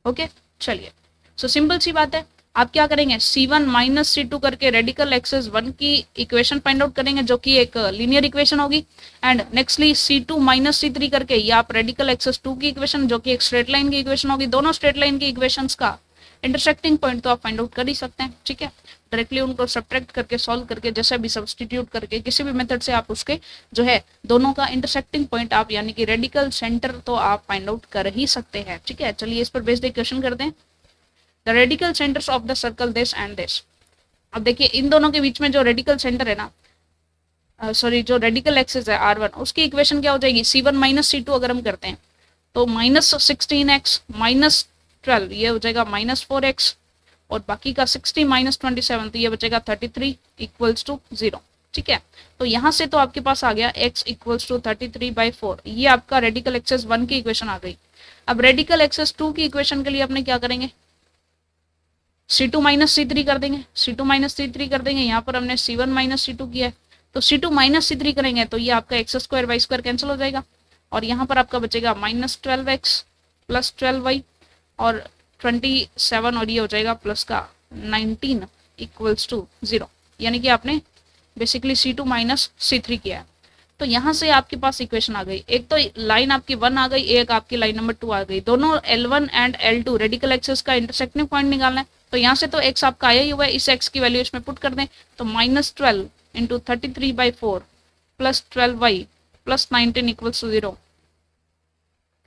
ओके। चलिए, सो सिंपल सी बात है, आप क्या करेंगे C1 माइनस C2 करके रेडिकल एक्सेस 1 की इक्वेशन फाइंड आउट करेंगे जो कि एक लीनियर इक्वेशन होगी। And nextly C2 minus C3 करके ये आप रेडिकल एक्सेस 2 की इक्वेशन जो कि एक स्ट्रेट लाइन की इक्वेशन होगी। दोनों स्ट्रेट लाइन की इक्वेशंस का इंटरसेक्टिंग पॉइंट तो आप फाइंड आउट कर ही सकते हैं, ठीक है। डायरेक्टली उनको सब्ट्रैक्ट करके सॉल्व करके जैसे भी सब्स्टिट्यूट करके किसी भी मेथड से आप उसके जो है दोनों का इंटरसेक्टिंग पॉइंट आप यानी कि रेडिकल सेंटर तो आप फाइंड आउट कर ही सकते हैं, ठीक है। चलिए इस पर बेस्ड एक क्वेश्चन करते हैं। The radical centres of the circle this and this. अब देखिए इन दोनों के बीच में जो रेडिकल सेंटर है ना, सॉरी जो रेडिकल एक्सेस है R1, उसकी इक्वेशन क्या हो जाएगी C1 माइनस C2 अगर हम करते हैं तो माइनस 16x माइनस 12 ये हो जाएगा माइनस 4x और बाकी का 60 माइनस 27 तो ये बचेगा 33 इक्वल्स टू 0, ठीक है। तो यहाँ से तो आपके पास आ गया x इक्वल्स टू 33/4, ये आपका रेडिकल एक्सेस 1 की इक्वेशन आ गई। अब रेडिकल एक्सेस 2 की इक्वेशन के लिए अपने क्या करेंगे, C2 माइनस C3 कर देंगे, C2 माइनस C3 कर देंगे, यहाँ पर हमने C1 माइनस C2 किया है, तो C2 माइनस C3 करेंगे तो ये आपका x² y² कैंसिल हो जाएगा, और यहाँ पर आपका बचेगा -12x प्लस 12y और 27, और ये हो जाएगा प्लस का 19 इक्वल्स टू 0, यानी कि आपने बेसिकली C2 माइनस C3 किया है। तो यहाँ से आपके पास इक्वेशन आ गई, एक तो लाइन आपकी 1 आ गई, एक आपकी लाइन नंबर 2 आ गई, दोनों L1 and L2 radical axes का इंटरसेक्टिंग पॉइंट निकालना है। तो यहाँ से तो x आपका आया ही हुआ है, इस x की वैल्यू इसमें पुट कर दें, तो -12 into 33/4 plus 12y plus 19 equals to 0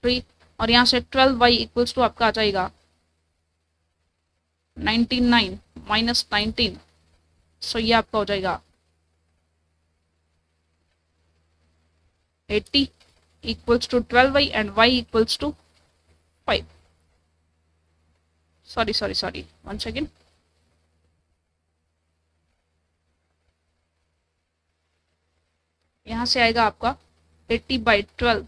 3, और यहाँ से 12y इक्वल्स टू आपका आ जाएगा 99 माइनस 19, सो ये आपका हो जाएगा 80 equals to 12y and y equals to 5। Sorry 1 second, यहाँ से आएगा आपका 80/12,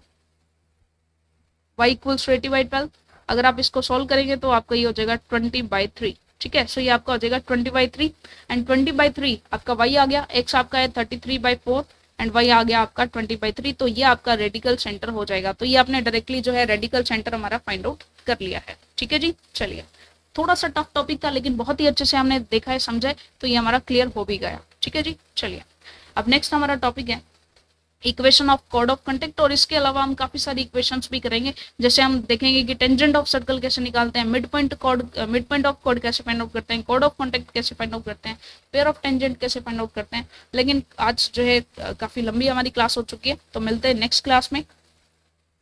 y इक्वल्स टू 80/12। अगर आप इसको सॉल्व करेंगे तो आपका ये हो जाएगा 20/3, ठीक है। सो ये आपका हो जाएगा 20/3, एंड 20/3 आपका y आ गया, x आपका है 33/4 एंड y आ गया आपका 20/3, तो ये आपका रेडिकल सेंटर हो जाएगा। तो ये आपने डायरेक्टली जो है रेडिकल सेंटर हमारा फाइंड आउट कर लिया है, ठीक है जी। चलिए, थोड़ा सा टफ टॉपिक था लेकिन बहुत ही अच्छे से हमने देखा है, समझा है, तो ये हमारा क्लियर हो भी गया, ठीक है जी। चलिए, अब नेक्स्ट हमारा टॉपिक है equation of chord of contact, और इसके अलावा हम काफी सारी इक्वेशंस भी करेंगे, जैसे हम देखेंगे कि टेंजेंट ऑफ सर्कल कैसे निकालते हैं, मिड पॉइंट ऑफ कॉर्ड कैसे फाइंड आउट करते हैं, कॉर्ड ऑफ कॉन्टेक्ट कैसे फाइंड आउट करते हैं, पेयर ऑफ टेंजेंट कैसे फाइंड आउट करते हैं। लेकिन आज जो है काफी लंबी हमारी क्लास हो चुकी है, तो मिलते हैं नेक्स्ट क्लास में।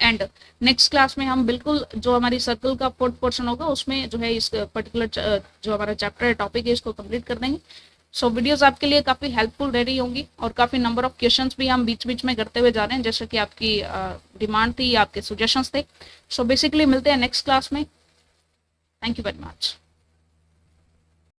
एंड नेक्स्ट क्लास में हम बिल्कुल जो हमारी सर्कल का फोर्थ पोर्शन होगा उसमें जो है इस पर्टिकुलर जो हमारा चैप्टर है, टॉपिक है, इसको कंप्लीट कर देंगे। सो वीडियोस आपके लिए काफ़ी हेल्पफुल रह रही होंगी, और काफ़ी नंबर ऑफ क्वेश्चंस भी हम बीच बीच में करते हुए जा रहे हैं, जैसे कि आपकी डिमांड थी, आपके सजेशंस थे। सो बेसिकली मिलते हैं नेक्स्ट क्लास में। Thank you very much.